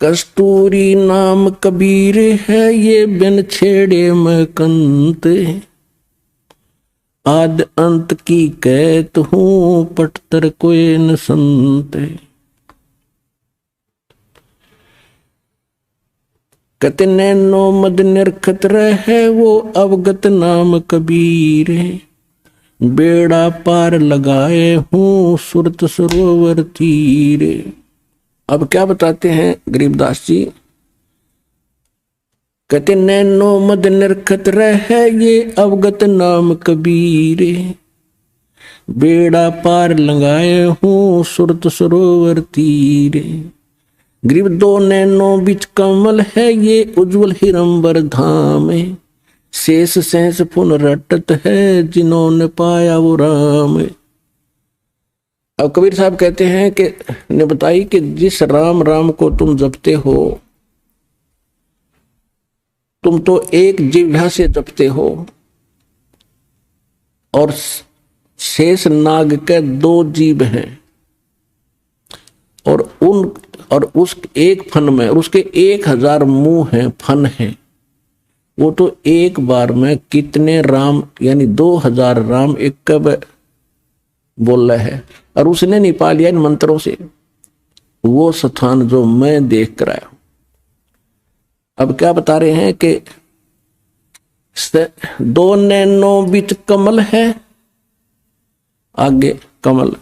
[SPEAKER 1] कस्तूरी नाम कबीर है, ये बिन छेड़े मैं कंत, आद अंत की कहत हूं पटतर कोई न संत। कहते नैनो मद निरखत रहे, वो अवगत नाम कबीर, बेड़ा पार लगाए हूं सुरत सरोवर तीरे। अब क्या बताते हैं गरीबदास जी? कहते नैनो मद निरखत रहे, ये अवगत नाम कबीर, बेड़ा पार लगाए हूं सुरत सरोवर तीरे। गरीब दो नैनो बिच कमल है, ये उज्जवल हिरंबर धाम, शेष सहस पुन रटत है, जिन्होंने पाया वो राम। अब कबीर साहब कहते हैं कि ने बताई कि जिस राम राम को तुम जपते हो, तुम तो एक जिह्वा से जपते हो, और शेष नाग के 2 जीभ हैं, और उस एक फन में, और उसके 1000 मुंह हैं, फन हैं। वो तो एक बार में कितने राम, यानी 2000 राम एक कब बोल रहा है, और उसने नहीं पा लिया इन मंत्रों से। वो स्थान जो मैं देख कर आया हूं। अब क्या बता रहे हैं कि 2 नैनो बीच कमल है, आगे कमल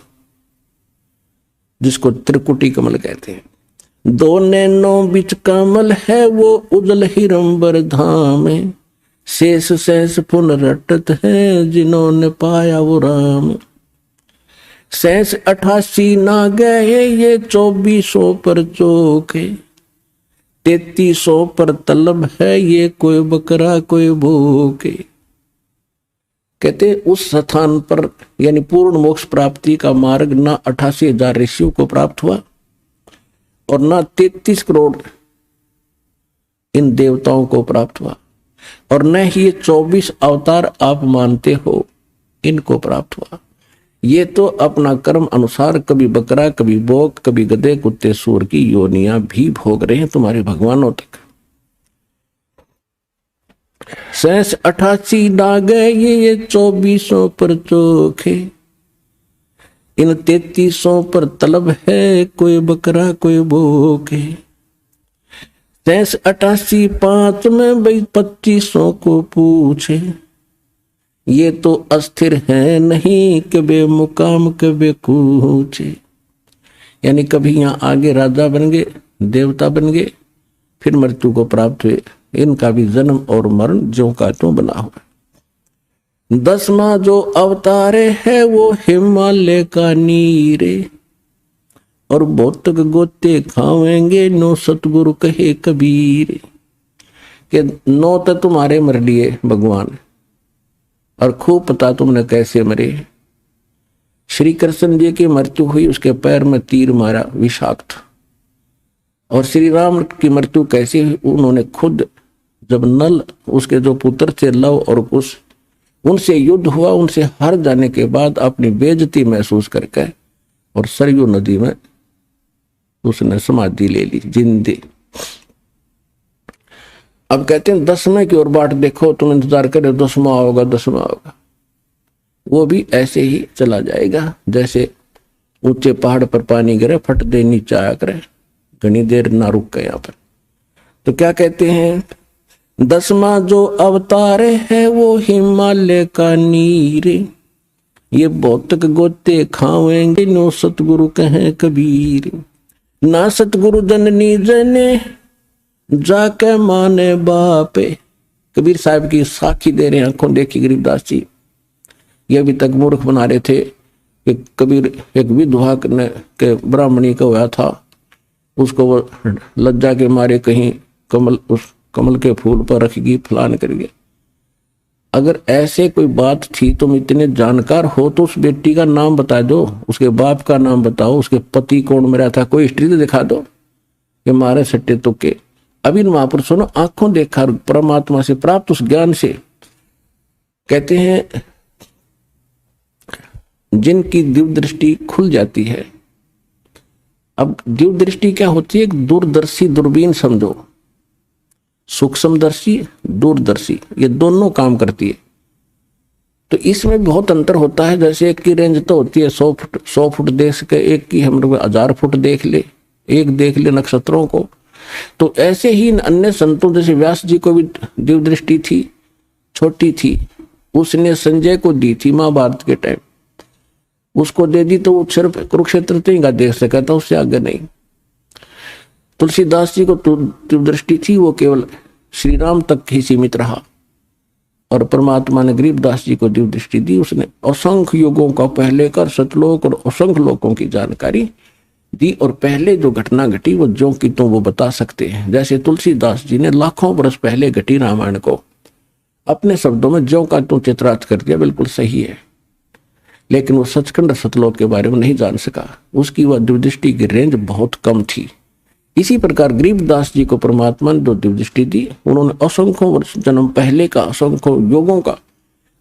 [SPEAKER 1] जिसको त्रिकुटी कमल कहते हैं। 2 नैनो बीच कमल है, वो उजल हिरंबर धाम, शेष सहस पुन रटत है, जिन्होंने पाया वो राम। सहस 88 ना गए, ये 2400 पर चौके, 3300 पर तलब है, ये कोई बकरा कोई भूखे। कहते उस स्थान पर, यानी पूर्ण मोक्ष प्राप्ति का मार्ग ना 88,000 ऋषियों को प्राप्त हुआ, और ना 33 करोड़ इन देवताओं को प्राप्त हुआ, और न ही ये 24 अवतार आप मानते हो इनको प्राप्त हुआ। ये तो अपना कर्म अनुसार कभी बकरा, कभी बोक, कभी गधे, कुत्ते, सूर की योनियां भी भोग रहे हैं तुम्हारे भगवानों तक। सहस 88 ना गए, ये 2400 पर चोखे, इन 3300 पर तलब है, कोई बकरा कोई भूखे। सहस 88 5 में भाई 2500 को पूछे, ये तो अस्थिर है नहीं, कभी मुकाम कभी कूचे। यानी कभी यहाँ आगे राजा बन गए, देवता बन गए, फिर मृत्यु को प्राप्त हुए। इनका भी जन्म और मरण ज्यों का त्यों बना हुआ। 10वां जो अवतारे है, वो हिमालय का नीरे, और भौतक गोते खावेंगे, 9 सतगुरु कहे कबीर। के 9 तो तुम्हारे मर लिए भगवान, और खूब पता तुमने कैसे मरे। श्री कृष्ण जी की मृत्यु हुई, उसके पैर में तीर मारा विषाक्त। और श्री राम की मृत्यु कैसे हुई? उन्होंने खुद, जब नल उसके जो पुत्र थे लव और कुश, उनसे युद्ध हुआ, उनसे हार जाने के बाद अपनी बेइज्जती महसूस करके और सरयू नदी में उसने समाधि ले ली, जिंदे। अब कहते हैं 10वें की ओर बाट देखो, तुम इंतजार करो, 10वां होगा 10वां होगा। वो भी ऐसे ही चला जाएगा, जैसे ऊंचे पहाड़ पर पानी गिरे, फट दे नीचे आया करे, घनी देर ना रुक गए यहाँ पर। तो क्या कहते हैं? 10वां जो अवतार है, वो हिमालय का नीर, ये भौतिक गोते खावेंगे नो सतगुरु कहें कबीर। ना सतगुरु जननी जने जाके माने बापे। कबीर साहब की साखी दे रहे हैं, आंखों देखी गरीबदास जी। ये अभी तक मूर्ख बना रहे थे कि कबीर एक विधवा के ब्राह्मणी का हुआ था, उसको वो लज्जा के मारे कहीं उस कमल के फूल पर रखेगी फलान करके। अगर ऐसे कोई बात थी, तुम इतने जानकार हो तो उस बेटी का नाम बता दो, उसके बाप का नाम बताओ, उसके पति कौन मरा था, कोई हिस्ट्री तो दिखा दो कि मारे सट्टे तुक्के। अभी महापुरुषों ने आंखों देखा परमात्मा से प्राप्त उस ज्ञान से। कहते हैं जिनकी दिव्य दृष्टि खुल जाती है। अब दिव्य दृष्टि क्या होती है? एक दूरदर्शी दूरबीन समझो, सूक्ष्मदर्शी दूरदर्शी, ये दोनों काम करती है। तो इसमें बहुत अंतर होता है। जैसे एक की रेंज तो होती है 100 फुट देख सके, एक की हम लोग 1000 फुट देख ले, एक देख ले नक्षत्रों को। तो ऐसे ही अन्य संतों जैसे व्यास जी को भी दिव्य दृष्टि थी, छोटी थी, उसने संजय को दी थी महाभारत के टाइम, उसको दे दी तो वो सिर्फ कुरुक्षेत्र तक का देख सका था, उससे आगे नहीं। तुलसीदास जी को दिव्य दृष्टि थी, वो केवल श्री राम तक ही सीमित रहा। और परमात्मा ने गरीबदास जी को दिव्य दृष्टि दी, उसने असंख्य युगों का पहले कर सतलोक और असंख्य लोकों की जानकारी दी। और पहले जो घटना घटी वो ज्यों की तो वो बता सकते हैं। जैसे तुलसीदास जी ने लाखों वर्ष पहले घटी रामायण को अपने शब्दों में ज्यों का तो चित्रार्थ कर दिया, बिल्कुल सही है। लेकिन वो सचखंड सतलोक के बारे में नहीं जान सका, उसकी वह दिव्य दृष्टि की रेंज बहुत कम थी। इसी प्रकार गरीबदास जी को परमात्मा ने जो दिव्य दृष्टि दी, उन्होंने असंख्यों वर्ष जन्म पहले का, असंख्यों युगों का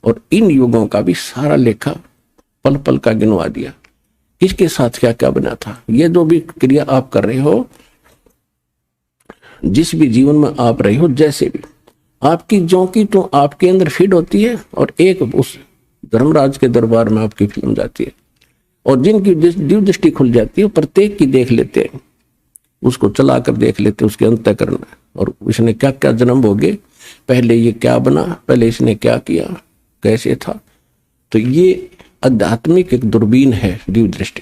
[SPEAKER 1] और इन युगों का भी सारा लेखा पल पल का गिनवा दिया, किसके साथ क्या क्या बना था। ये जो भी क्रिया आप कर रहे हो, जिस भी जीवन में आप रहे हो, जैसे भी आपकी ज्यों की तो आपके अंदर फीड होती है और एक उस धर्मराज के दरबार में आपकी फिल्म जाती है। और जिनकी दिव्य दृष्टि खुल जाती है प्रत्येक की देख लेते हैं, उसको चला कर देख लेते, उसके अंतःकरण और इसने क्या क्या जन्म भोगे, पहले ये क्या बना, पहले इसने क्या किया, कैसे था। तो ये आध्यात्मिक एक दूरबीन है दिव्य दृष्टि।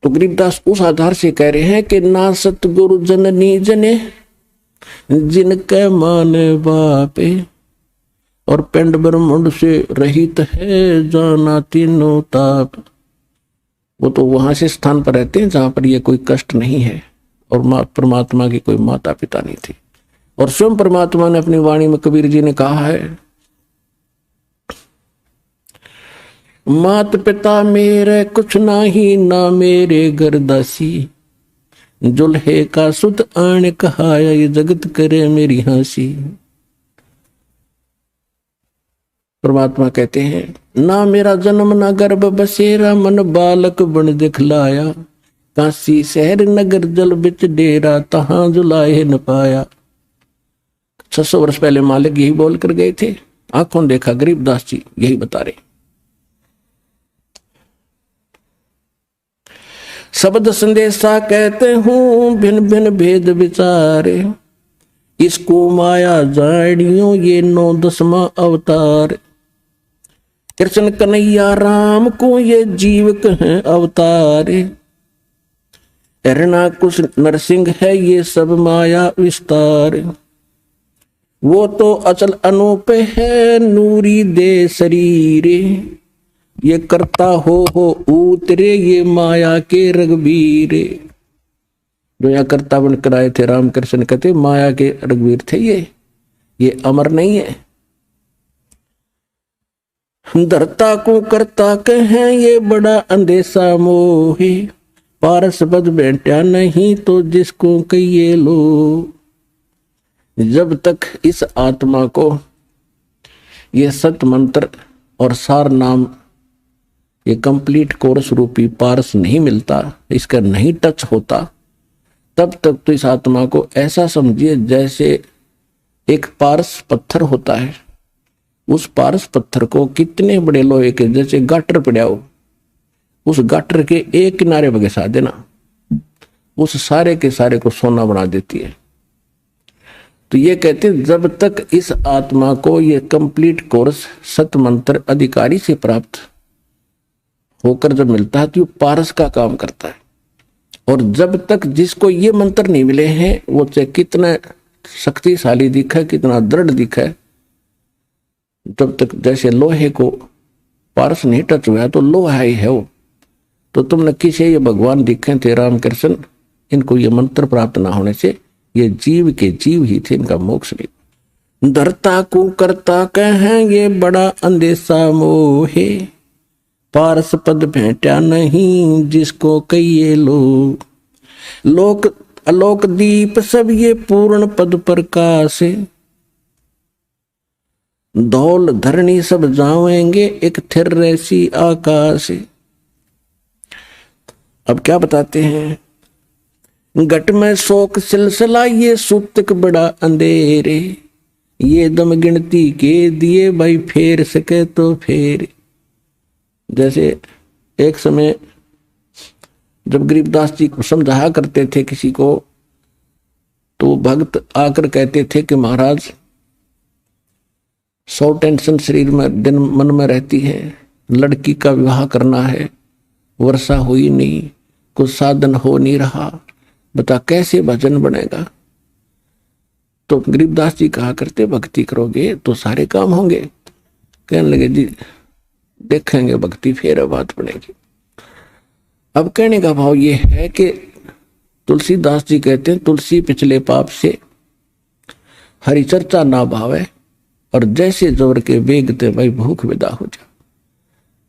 [SPEAKER 1] तो गरीबदास उस आधार से कह रहे हैं कि ना सतगुरु जननी जने जिनके माने बापे, और पिंड ब्रह्मांड से रहित है जाना तीनों ताप। वो तो वहां से स्थान पर रहते हैं जहां पर ये कोई कष्ट नहीं है और परमात्मा की कोई माता पिता नहीं थी। और स्वयं परमात्मा ने अपनी वाणी में, कबीर जी ने कहा है, मात पिता मेरे कुछ नाही, ना मेरे गरदासी, जुल्हे का सुत आण कहाया, ये जगत करे मेरी हंसी। परमात्मा कहते हैं, ना मेरा जन्म ना गर्भ बसेरा, मन बालक बन दिखलाया, काशी शहर नगर जल बिच डेरा, तहां जुलाए न पाया। 600 वर्ष पहले मालिक यही बोल कर गए थे, आंखों देखा गरीबदास जी यही बता रहे। शब्द संदेशा कहते हूं भिन्न भिन्न भेद विचारे, इसको माया जानियो ये 9 अवतार। कृष्ण कन्हैया राम को ये जीव कहें अवतारे, हिरणाकुश नरसिंह है ये सब माया विस्तार। वो तो अचल अनूप है नूरी दे शरीरे, ये करता हो उतरे ये माया के रघुवीरे। जो यहाँ करता बन कर आए थे राम कृष्ण, कहते माया के रघुवीर थे ये अमर नहीं है। धरता को करता कहें ये बड़ा अंदेशा मोहे, पारस बद बैठा नहीं तो जिसको कहिए लो। जब तक इस आत्मा को ये सत मंत्र और सार नाम, ये कंप्लीट कोर्स रूपी पारस नहीं मिलता, इसका नहीं टच होता, तब तक तो इस आत्मा को ऐसा समझिए जैसे एक पारस पत्थर होता है। उस पारस पत्थर को कितने बड़े लोहे के, जैसे गाटर पड़ा हो, उस गाटर के एक किनारे पर घिसा देना, उस सारे के सारे को सोना बना देती है। तो ये कहते हैं जब तक इस आत्मा को ये कंप्लीट कोर्स सत मंत्र अधिकारी से प्राप्त होकर जब मिलता है तो ये पारस का काम करता है। और जब तक जिसको ये मंत्र नहीं मिले हैं, वो चाहे कितना शक्तिशाली दिखे, कितना दृढ़ दिखे, जब तक जैसे लोहे को पारस नहीं टच हुआ तो लोहा ही है वो। तो तुमने किसे ये भगवान दिखे थे रामकृष्ण, इनको ये मंत्र प्राप्त ना होने से ये जीव के जीव ही थे, इनका मोक्ष नहीं। धरता को करता कहेंगे बड़ा अंदेशा मोहे, पारस पद भेंटा नहीं जिसको कहिए लोग। लोक अलोक दीप सब ये पूर्ण पद प्रकाश, धौल धरणी सब जावेंगे एक थिर रैसी आकाश। अब क्या बताते हैं, घट में शोक सिलसिला ये सूतक बड़ा अंधेरे, ये दम गिनती के दिए भाई फेर सके तो फेर। जैसे एक समय जब गरीबदास जी को समझाया करते थे किसी को, तो भक्त आकर कहते थे कि महाराज 100 टेंशन शरीर में दिन मन में रहती है, लड़की का विवाह करना है, वर्षा हुई नहीं, कुछ साधन हो नहीं रहा, बता कैसे भजन बनेगा। तो गरीबदास जी कहा करते भक्ति करोगे तो सारे काम होंगे। कहने लगे जी देखेंगे भक्ति फिर बात बनेगी। अब कहने का भाव ये है कि तुलसीदास जी कहते हैं तुलसी पिछले पाप से हरि चर्चा ना भावे, और जैसे जोर के वेगते भाई भूख विदा हो जा।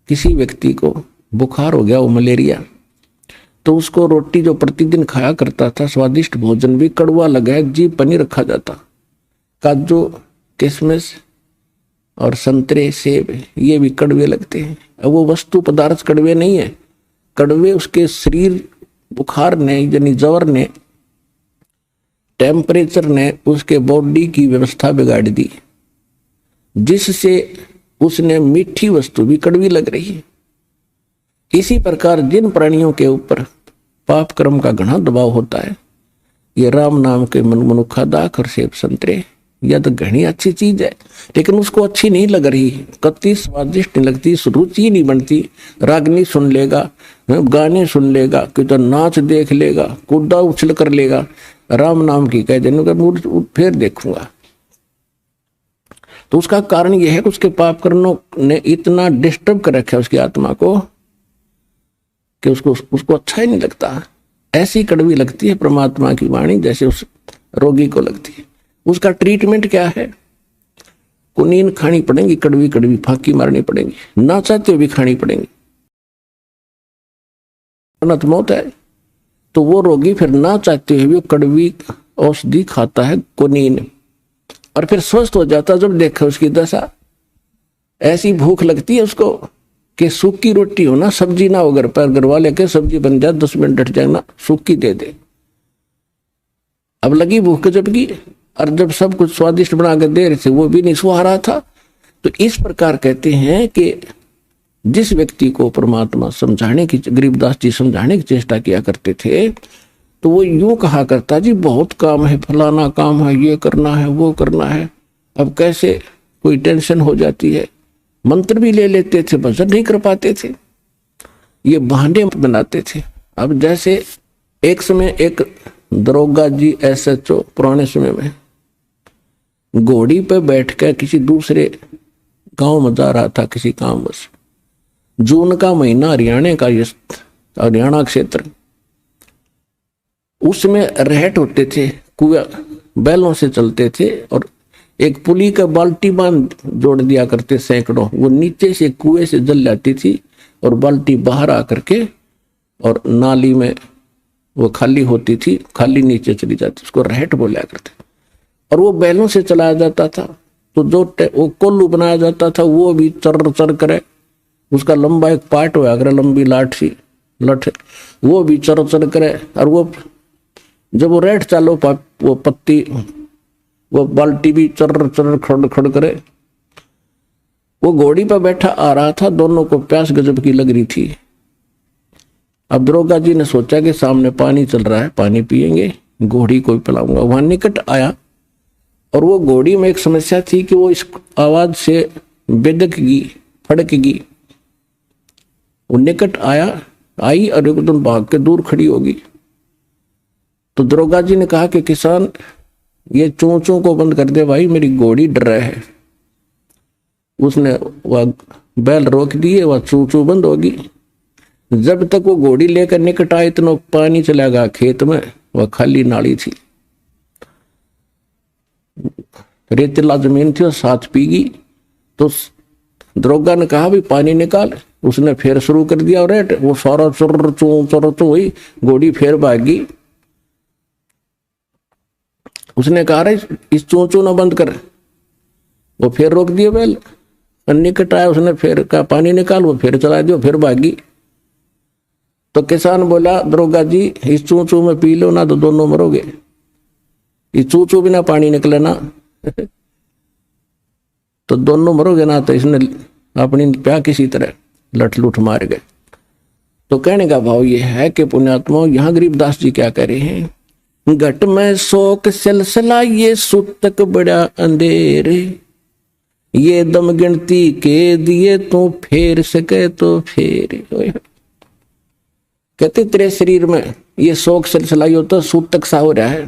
[SPEAKER 1] किसी व्यक्ति को बुखार हो गया, वो मलेरिया, तो उसको रोटी जो प्रतिदिन खाया करता था, स्वादिष्ट भोजन भी कड़वा लगा, जी पनीर रखा जाता, काजू किशमिश और संतरे सेब ये भी कड़वे लगते हैं। अब वो वस्तु पदार्थ कड़वे नहीं है, कड़वे उसके शरीर बुखार ने यानी ज्वर ने, टेम्परेचर ने उसके बॉडी की व्यवस्था बिगाड़ दी, जिससे उसने मीठी वस्तु भी कड़वी लग रही है। इसी प्रकार जिन प्राणियों के ऊपर पाप कर्म का घना दबाव होता है, ये राम नाम के मनुखा दाख और सेब संतरे, यह तो घनी अच्छी चीज है, लेकिन उसको अच्छी नहीं लग रही, कत्ती स्वादिष्ट नहीं लगती, रुचि नहीं बनती। रागनी सुन लेगा, गाने सुन लेगा, कि तो नाच देख लेगा, कूदा उछल कर लेगा, राम नाम की कह देने का फिर देखूंगा। तो उसका कारण यह है कि उसके पाप कर्मों ने इतना डिस्टर्ब कर रखा है उसकी आत्मा को कि उसको अच्छा ही नहीं लगता। ऐसी कड़वी लगती है परमात्मा की वाणी जैसे उस रोगी को लगती है। उसका ट्रीटमेंट क्या है, कुनीन खानी पड़ेगी, कड़वी कड़वी फांकी मारनी पड़ेगी, ना चाहते हुए भी खानी पड़ेगी, अनंत मौत है। तो वो रोगी फिर ना चाहते हुए भी कड़वी औषधि खाता है कुनीन, और फिर स्वस्थ हो जाता। जब देखा उसकी दशा, ऐसी भूख लगती है उसको कि सूखी रोटी हो ना, सब्जी ना हो घर पर, घर वाले के सब्जी बन जाए 10 मिनट डट जाए ना, सूखी दे दे। अब लगी भूख जबकि, और जब सब कुछ स्वादिष्ट बना कर दे रहे थे वो भी नहीं सुहा रहा था। तो इस प्रकार कहते हैं कि जिस व्यक्ति को परमात्मा समझाने की, गरीबदास जी समझाने की चेष्टा किया करते थे, तो वो यूं कहा करता जी बहुत काम है, फलाना काम है, ये करना है, वो करना है। अब कैसे कोई टेंशन हो जाती है, मंत्र भी ले लेते थे, भजन नहीं कर पाते थे, ये बहाने बनाते थे। अब जैसे एक समय एक दरोगा जी SHO पुराने समय में घोड़ी पे बैठ कर किसी दूसरे गांव में जा रहा था किसी काम बस। जून का महीना, हरियाणा क्षेत्र, उसमें रहट होते थे, कुएं बैलों से चलते थे, और एक पुली का बाल्टी बांध जोड़ दिया करते सैकड़ों, वो नीचे से कुएं से जल जाती थी और बाल्टी बाहर आकर के और नाली में वो खाली होती थी, खाली नीचे चली जाती, उसको रहट बोला करते। और वो बैलों से चलाया जाता था, तो जो वो कोल्लू बनाया जाता था वो भी चर चर करे, उसका लंबा एक पार्ट हुआ अगर लंबी लठ वो भी चर चर करे। और वो जब वो रेट चालो वो पत्ती वो बाल्टी भी चर चर खड़ खड़ करे। वो घोड़ी पर बैठा आ रहा था, दोनों को प्यास गजब की लग रही थी। अब दरोगा जी ने सोचा कि सामने पानी चल रहा है, पानी पिएंगे, घोड़ी को पिलाऊंगा। वहां निकट आया और वो घोड़ी में एक समस्या थी कि वो इस आवाज से बेदकगी, फड़कगी, वो निकट आई और एकदम भाग के दूर खड़ी होगी। तो दरोगा जी ने कहा कि किसान, ये चोंचों को बंद कर दे भाई, मेरी घोड़ी डर रहा है। उसने वह बैल रोक दिए, वह चूचू बंद होगी। जब तक वो घोड़ी लेकर निकट आए इतना पानी चला गया खेत में, वह खाली नाली थी, रेतीला जमीन थी और साथ पीगी। तो दरोगा ने कहा भी पानी निकाल। उसने फिर शुरू कर दिया और वो सारा चुर चो हुई, घोड़ी फिर भागी। उसने कहा रहे इस चोंचो ना बंद कर, वो फिर रोक दिया बैल। निकट आया, उसने फिर कहा पानी निकाल, वो फिर चला दिया, फिर भागी। तो किसान बोला दरोगा जी इस चोंचो में पी लो ना तो दोनों मरोगे, इस चोंचो बिना पानी निकले ना तो दोनों मरोगे ना। तो इसने अपनी प्या किसी तरह लठ लुठ मार गए। तो कहने का भाव ये है कि पुण्यात्मा, यहाँ गरीबदास जी क्या कह रहे हैं, घट में शोक सिलसिला ये सुतक बड़ा अंधेरे, ये दम गिनती के दिए तू फेर सके तो फेर। कहते तेरे शरीर में ये शोक सिलसिला ये तो सूतक सा हो रहा है,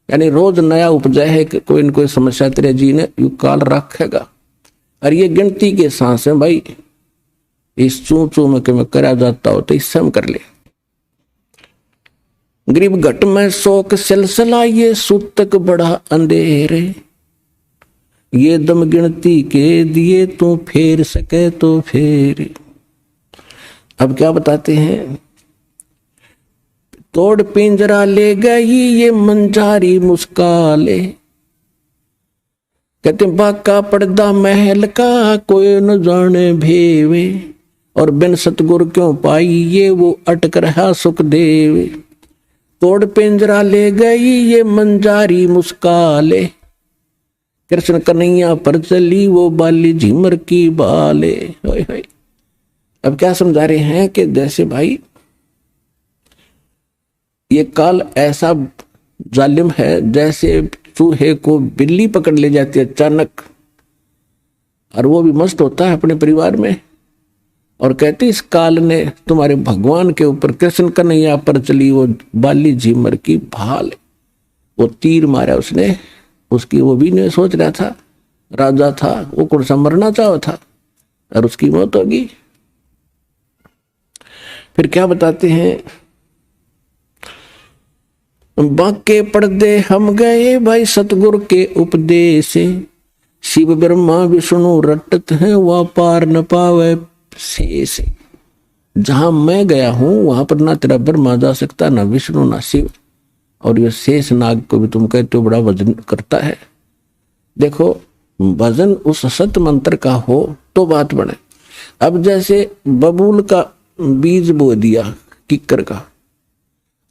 [SPEAKER 1] यानी रोज नया उपजा है कि कोई न कोई समस्या तेरे जी ने यू काल रखेगा। और ये गिनती के सांस है भाई, इस चू चू में कि मैं करा जाता हो तो इससे हम कर ले। गरीब घट में शोक सिलसिला ये सूतक बड़ा अंधेरे, ये दम गिनती के दिए तू फेर सके तो फेर। अब क्या बताते हैं, तोड़ पिंजरा ले गई ये मंजारी मुस्काले, कहते बाका पर्दा महल का कोई न जाने भेवे, और बिन सतगुर क्यों पाई ये वो अटक रहा सुख देवे। तोड़ पिंजरा ले गई ये मंजारी मुस्काले, कृष्ण कन्हैया पर चली वो बाली झिमर की बाले। अब क्या समझा रहे हैं कि जैसे भाई ये काल ऐसा जालिम है, जैसे चूहे को बिल्ली पकड़ ले जाती है अचानक, और वो भी मस्त होता है अपने परिवार में, और कहते इस काल ने तुम्हारे भगवान के ऊपर कृष्ण कन्हैया पर चली वो बाली झिमर की भाल। वो तीर मारा उसने, उसकी वो भी नहीं सोच रहा था, राजा था, वो कौन सा मरना चाहा था, और उसकी मौत होगी। फिर क्या बताते हैं, बाके पर्दे हम गए भाई सतगुरु के उपदेश, शिव ब्रह्मा विष्णु रटत हैं वह पार न पावे शेष। जहां मैं गया हूं वहां पर ना तेरा ब्रह्मा जा सकता, ना विष्णु ना शिव, और ये शेष नाग को भी तुम कहते हो बड़ा वजन करता है। देखो वजन उस सत मंत्र का हो तो बात बने। अब जैसे बबूल का बीज बो दिया किक्कर का,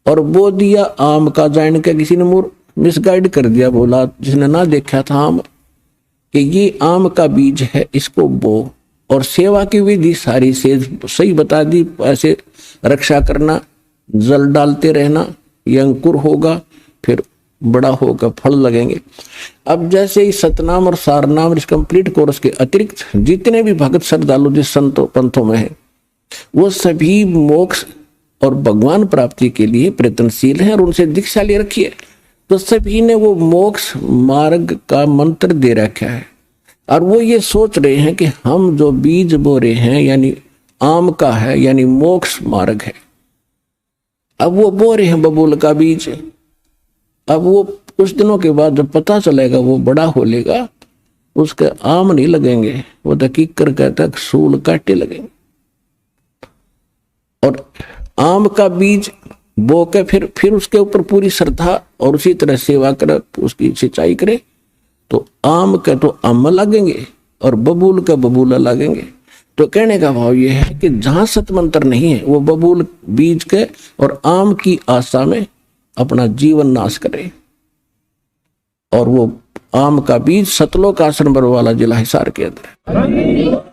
[SPEAKER 1] और बो दिया आम का, जान के किसी ने मिसगाइड कर दिया, बोला जिसने ना देखा था आम कि ये आम का बीज है, इसको बो, और सेवा की विधि सारी से सही बता दी, ऐसे रक्षा करना, जल डालते रहना, ये अंकुर होगा, फिर बड़ा होगा, फल लगेंगे। अब जैसे ही सतनाम और सारनाम इस कंप्लीट कोर्स के अतिरिक्त जितने भी भगत श्रद्धालु जिस संतों पंथों में है, वो सभी मोक्ष और भगवान प्राप्ति के लिए प्रयत्नशील हैं और उनसे दीक्षा ले रखी है। तो सभी ने वो मोक्ष मार्ग का मंत्र दे रखा है, और वो ये सोच रहे हैं कि हम जो बीज बो रहे हैं यानी आम का है, यानी मोक्ष मार्ग है। अब वो बो रहे हैं बबूल का बीज, अब वो कुछ दिनों के बाद जब पता चलेगा वो बड़ा हो लेगा, उसके आम नहीं लगेंगे, वो तो किक्कर कहता है सूल काटे लगेंगे। और आम का बीज बो के फिर उसके ऊपर पूरी श्रद्धा और उसी तरह सेवा करे, उसकी सिंचाई करे, तो आम के तो आम लगेंगे और बबूल का बबूला लगेंगे। तो कहने का भाव ये है कि जहां सतमंत्र नहीं है वो बबूल बीज के और आम की आशा में अपना जीवन नाश करे। और वो आम का बीज सतलोक आश्रम बरवाला जिला हिसार के अंदर है।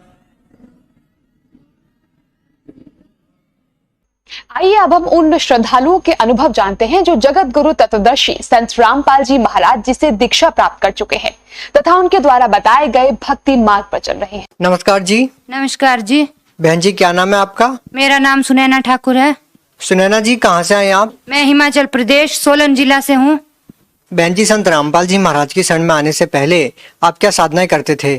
[SPEAKER 2] आइए अब हम उन श्रद्धालुओं के अनुभव जानते हैं जो जगत गुरु तत्वदर्शी संत रामपाल जी महाराज जी से दीक्षा प्राप्त कर चुके हैं तथा उनके द्वारा बताए गए भक्ति मार्ग पर चल रहे हैं।
[SPEAKER 3] नमस्कार जी।
[SPEAKER 4] नमस्कार जी।
[SPEAKER 3] बहन जी क्या नाम है आपका?
[SPEAKER 4] मेरा नाम सुनैना ठाकुर है।
[SPEAKER 3] सुनैना जी कहाँ से आए आप?
[SPEAKER 4] मैं हिमाचल प्रदेश सोलन जिला से हूँ।
[SPEAKER 3] बहन जी संत रामपाल जी महाराज की शरण में आने से पहले आप क्या साधनाएं करते थे?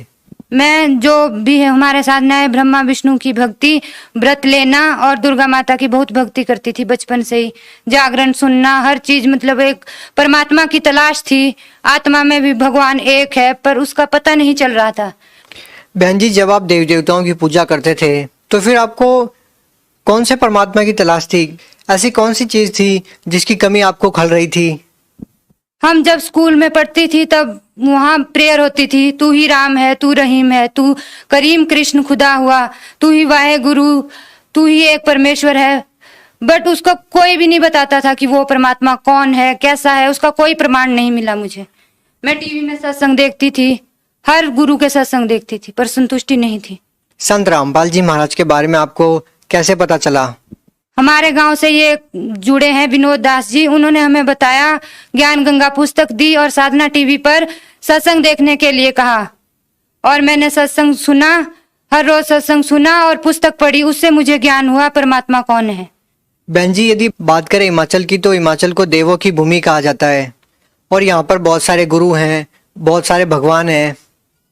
[SPEAKER 4] मैं जो भी है हमारे साधना है ब्रह्मा विष्णु की भक्ति, व्रत लेना और दुर्गा माता की बहुत भक्ति करती थी बचपन से ही। जागरण सुनना, हर चीज, मतलब एक परमात्मा की तलाश थी। आत्मा में भी भगवान एक है पर उसका पता नहीं चल रहा था।
[SPEAKER 3] बहन जी जब आप देवी देवताओं की पूजा करते थे तो फिर आपको कौन से परमात्मा की तलाश थी? ऐसी कौन सी चीज थी जिसकी कमी आपको खल रही थी?
[SPEAKER 4] हम जब स्कूल में पढ़ती थी तब वहाँ प्रेयर होती थी, तू ही राम है, तू रहीम है, तू करीम कृष्ण खुदा हुआ, तू ही वाहे गुरु, तू ही एक परमेश्वर है। बट उसका कोई भी नहीं बताता था कि वो परमात्मा कौन है, कैसा है, उसका कोई प्रमाण नहीं मिला मुझे। मैं टीवी में सत्संग देखती थी, हर गुरु के सत्संग देखती थी पर संतुष्टि नहीं थी।
[SPEAKER 3] संत रामपाल जी महाराज के बारे में आपको कैसे पता चला?
[SPEAKER 4] हमारे गांव से ये जुड़े हैं विनोद दास जी, उन्होंने हमें बताया, ज्ञान गंगा पुस्तक दी और साधना टीवी पर सत्संग देखने के लिए कहा और मैंने सत्संग सुना, हर रोज सत्संग सुना और पुस्तक पढ़ी, उससे मुझे ज्ञान हुआ परमात्मा कौन है।
[SPEAKER 3] बहन जी यदि बात करें हिमाचल की तो हिमाचल को देवों की भूमि कहा जाता है और यहाँ पर बहुत सारे गुरु हैं, बहुत सारे भगवान हैं।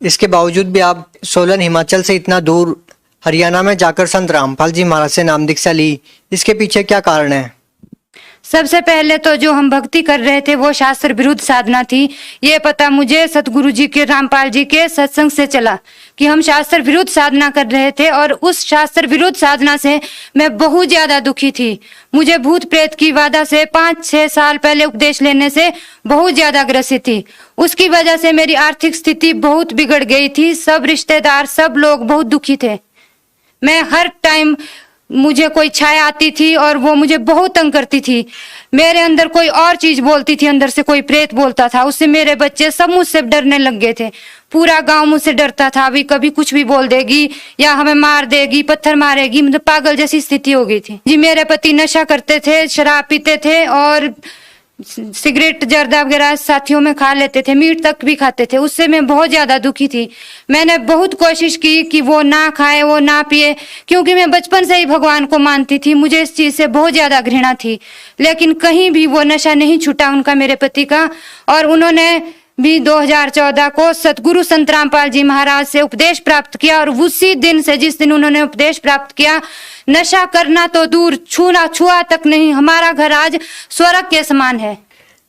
[SPEAKER 3] इसके बावजूद भी आप सोलन हिमाचल से इतना दूर हरियाणा में जाकर संत रामपाल जी महाराज से नाम दीक्षा ली, इसके पीछे क्या कारण है?
[SPEAKER 4] सबसे पहले तो जो हम भक्ति कर रहे थे वो शास्त्र विरुद्ध साधना थी। ये पता मुझे सतगुरु जी के, रामपाल जी के सत्संग से चला कि हम शास्त्र विरुद्ध साधना कर रहे थे और उस शास्त्र विरुद्ध साधना से मैं बहुत ज्यादा दुखी थी। मुझे भूत प्रेत की बाधा से 5-6 साल पहले उपदेश लेने से बहुत ज्यादा ग्रसित थी। उसकी वजह से मेरी आर्थिक स्थिति बहुत बिगड़ गई थी। सब रिश्तेदार, सब लोग बहुत दुखी थे। मैं हर टाइम, मुझे कोई छाया आती थी और वो मुझे बहुत तंग करती थी। मेरे अंदर कोई और चीज बोलती थी, अंदर से कोई प्रेत बोलता था, उससे मेरे बच्चे सब मुझसे डरने लग गए थे। पूरा गांव मुझसे डरता था, अभी कभी कुछ भी बोल देगी या हमें मार देगी, पत्थर मारेगी, मतलब पागल जैसी स्थिति हो गई थी जी। मेरे पति नशा करते थे, शराब पीते थे और सिगरेट जर्दा वगैरह साथियों में खा लेते थे, मीट तक भी खाते थे। उससे मैं बहुत ज्यादा दुखी थी। मैंने बहुत कोशिश की कि वो ना खाए, वो ना पिए, क्योंकि मैं बचपन से ही भगवान को मानती थी। मुझे इस चीज से बहुत ज्यादा घृणा थी, लेकिन कहीं भी वो नशा नहीं छूटा उनका, मेरे पति का। और उन्होंने भी 2014 को सतगुरु संत रामपाल जी महाराज से उपदेश प्राप्त किया और उसी दिन से, जिस दिन उन्होंने उपदेश प्राप्त किया, नशा करना तो दूर, छुआ तक नहीं, हमारा घर आज स्वर्ग के समान है।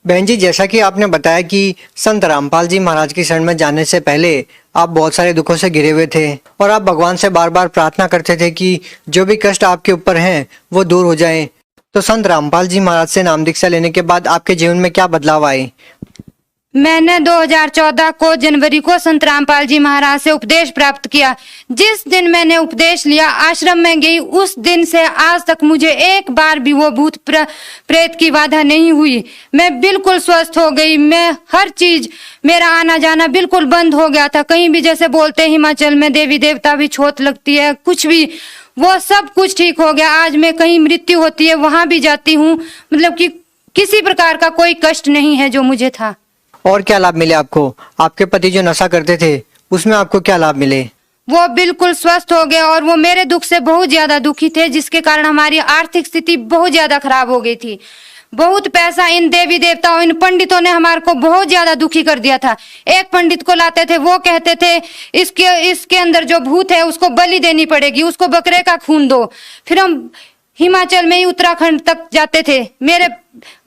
[SPEAKER 3] बहन जी जैसा कि आपने बताया कि संत रामपाल जी महाराज की शरण में जाने से पहले आप बहुत सारे दुखों से घिरे हुए थे और आप भगवान से बार बार प्रार्थना करते थे कि जो भी कष्ट आपके ऊपर हैं वो दूर हो जाएं। तो संत रामपाल जी महाराज से नाम दीक्षा लेने के बाद आपके जीवन में क्या बदलाव आए?
[SPEAKER 4] मैंने 2014 को जनवरी को संत रामपाल जी महाराज से उपदेश प्राप्त किया। जिस दिन मैंने उपदेश लिया, आश्रम में गई, उस दिन से आज तक मुझे एक बार भी वो भूत प्रेत की बाधा नहीं हुई। मैं बिल्कुल स्वस्थ हो गई। मैं हर चीज, मेरा आना जाना बिल्कुल बंद हो गया था। कहीं भी जैसे बोलते हैं हिमाचल में देवी देवता भी छोट लगती है, कुछ भी, वो सब कुछ ठीक हो गया। आज मैं कहीं मृत्यु होती है वहां भी जाती हूँ, मतलब कि किसी प्रकार का कोई कष्ट नहीं है जो मुझे था।
[SPEAKER 3] और क्या लाभ मिले आपको? आपके पति जो नशा करते थे उसमें आपको क्या लाभ मिले?
[SPEAKER 4] वो बिल्कुल स्वस्थ हो गए और वो मेरे दुख से बहुत ज्यादा दुखी थे, जिसके कारण हमारी आर्थिक स्थिति बहुत ज्यादा खराब हो गई थी। बहुत पैसा इन देवी देवताओं, इन पंडितों ने हमारे को बहुत ज्यादा दुखी कर दिया था। एक पंडित को लाते थे, वो कहते थे इसके अंदर जो भूत है उसको बलि देनी पड़ेगी, उसको बकरे का खून दो। फिर हम हिमाचल में ही उत्तराखंड तक जाते थे। मेरे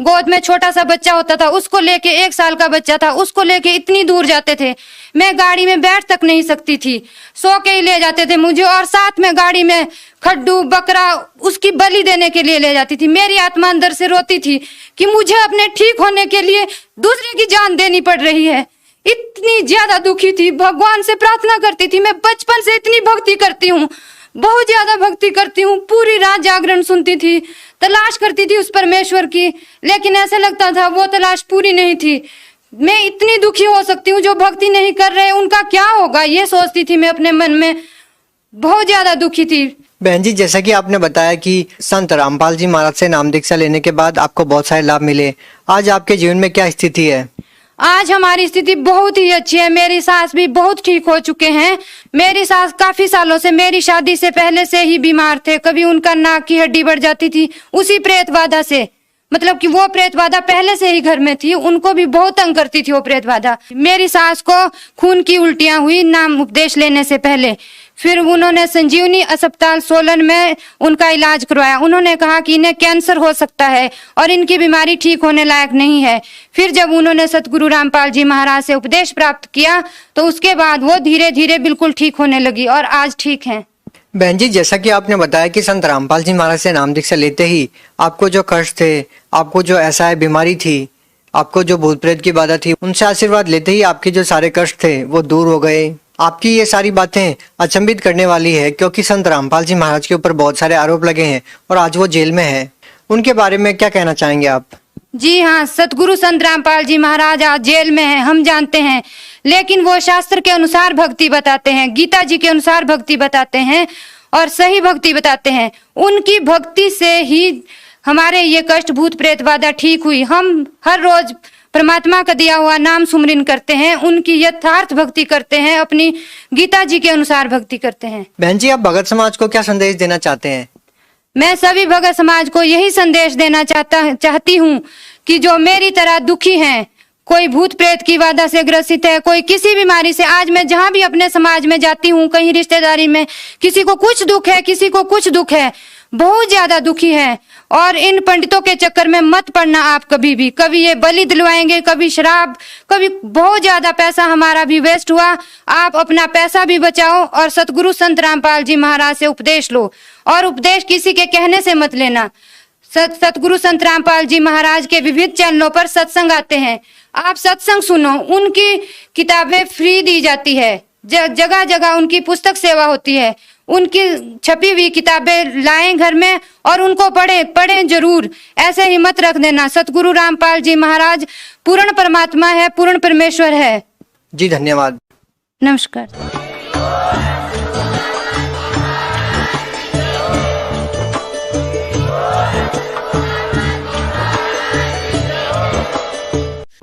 [SPEAKER 4] गोद में छोटा सा बच्चा होता था, उसको लेके, 1 साल का बच्चा था, उसको लेके इतनी दूर जाते थे। मैं गाड़ी में बैठ तक नहीं सकती थी, सो के ही ले जाते थे मुझे, और साथ में गाड़ी में खड्डू बकरा उसकी बलि देने के लिए ले जाती थी। मेरी आत्मा अंदर से रोती थी कि मुझे अपने ठीक होने के लिए दूसरे की जान देनी पड़ रही है। इतनी ज्यादा दुखी थी, भगवान से प्रार्थना करती थी। मैं बचपन से इतनी भक्ति करती हूँ, बहुत ज्यादा भक्ति करती हूँ। पूरी रात जागरण सुनती थी, तलाश करती थी उस परमेश्वर की, लेकिन ऐसा लगता था वो तलाश पूरी नहीं थी। मैं इतनी दुखी हो सकती हूँ, जो भक्ति नहीं कर रहे उनका क्या होगा, ये सोचती थी मैं अपने मन में। बहुत ज्यादा दुखी थी।
[SPEAKER 3] बहन जी जैसा कि आपने बताया कि संत रामपाल जी महाराज से नाम दीक्षा लेने के बाद आपको बहुत सारे लाभ मिले, आज आपके जीवन में क्या स्थिति है?
[SPEAKER 4] आज हमारी स्थिति बहुत ही अच्छी है। मेरी सास भी बहुत ठीक हो चुके हैं। मेरी सास काफी सालों से, मेरी शादी से पहले से ही बीमार थे। कभी उनका नाक की हड्डी बढ़ जाती थी उसी प्रेत बाधा से, मतलब कि वो प्रेत बाधा पहले से ही घर में थी। उनको भी बहुत तंग करती थी वो प्रेत बाधा। मेरी सास को खून की उल्टियां हुई नाम उपदेश लेने से पहले। फिर उन्होंने संजीवनी अस्पताल सोलन में उनका इलाज करवाया। उन्होंने कहा कि इन्हें कैंसर हो सकता है और इनकी बीमारी ठीक होने लायक नहीं है। फिर जब उन्होंने सतगुरु रामपाल जी महाराज से उपदेश प्राप्त किया तो उसके बाद वो धीरे धीरे बिल्कुल ठीक होने लगी और आज ठीक हैं।
[SPEAKER 3] बहन जी, जैसा कि आपने बताया कि संत रामपाल जी महाराज से नाम दीक्षा लेते ही आपको जो कष्ट थे, आपको जो ऐसा बीमारी थी, आपको जो भूत प्रेत की बाधा थी, उनसे आशीर्वाद लेते ही आपके जो सारे कष्ट थे वो दूर हो गए। आपकी ये सारी बातें अचंभित करने वाली है, क्योंकि संत रामपाल जी महाराज के ऊपर बहुत सारे आरोप लगे हैं और आज वो जेल में है। उनके बारे में क्या कहना चाहेंगे आप?
[SPEAKER 4] जी हाँ, सतगुरु संत रामपाल जी महाराज आज जेल में हैं, हम जानते हैं। लेकिन वो शास्त्र के अनुसार भक्ति बताते हैं, गीता जी के अनुसार भक्ति बताते हैं और सही भक्ति बताते हैं। उनकी भक्ति से ही हमारे ये कष्ट भूत प्रेत बाधा ठीक हुई। हम हर रोज परमात्मा का दिया हुआ नाम सुमरन करते हैं, उनकी यथार्थ भक्ति करते हैं, अपनी गीता जी के अनुसार भक्ति करते हैं।
[SPEAKER 3] बहन जी, आप भगत समाज को क्या संदेश देना चाहते हैं?
[SPEAKER 4] मैं सभी भगत समाज को यही संदेश देना चाहती हूँ कि जो मेरी तरह दुखी हैं, कोई भूत प्रेत की बाधा से ग्रसित है, कोई किसी बीमारी से, आज मैं जहाँ भी अपने समाज में जाती हूँ, कहीं रिश्तेदारी में, किसी को कुछ दुख है, किसी को कुछ दुख है, बहुत ज्यादा दुखी है। और इन पंडितों के चक्कर में मत पड़ना आप कभी भी। कभी ये बलि दिलवाएंगे, कभी शराब, कभी बहुत ज्यादा पैसा हमारा भी वेस्ट हुआ। आप अपना पैसा भी बचाओ और सतगुरु संत रामपाल जी महाराज से उपदेश लो। और उपदेश किसी के कहने से मत लेना। सतगुरु संत रामपाल जी महाराज के विविध चैनलों पर सत्संग आते हैं, आप सत्संग सुनो। उनकी किताबें फ्री दी जाती है, जगह जगह उनकी पुस्तक सेवा होती है। उनकी छपी हुई किताबें लाएं घर में और उनको पढ़ें जरूर। ऐसे ही मत रख देना। सतगुरु रामपाल जी महाराज पूर्ण परमात्मा है, पूर्ण परमेश्वर है।
[SPEAKER 3] जी धन्यवाद।
[SPEAKER 4] नमस्कार।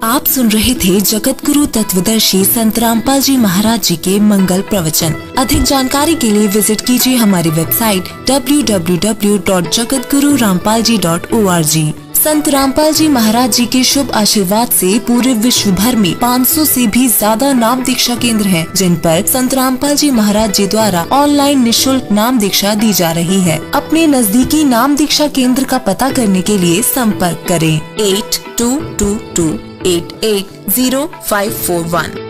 [SPEAKER 5] आप सुन रहे थे जगत गुरु तत्वदर्शी संत रामपाल जी महाराज जी के मंगल प्रवचन। अधिक जानकारी के लिए विजिट कीजिए हमारी वेबसाइट www.jagatgururampalji.org। संत रामपाल जी महाराज जी के शुभ आशीर्वाद से पूरे विश्व भर में 500 से भी ज्यादा नाम दीक्षा केंद्र हैं, जिन पर संत रामपाल जी महाराज जी द्वारा ऑनलाइन निःशुल्क नाम दीक्षा दी जा रही है। अपने नजदीकी नाम दीक्षा केंद्र का पता करने के लिए संपर्क करें 8222880541।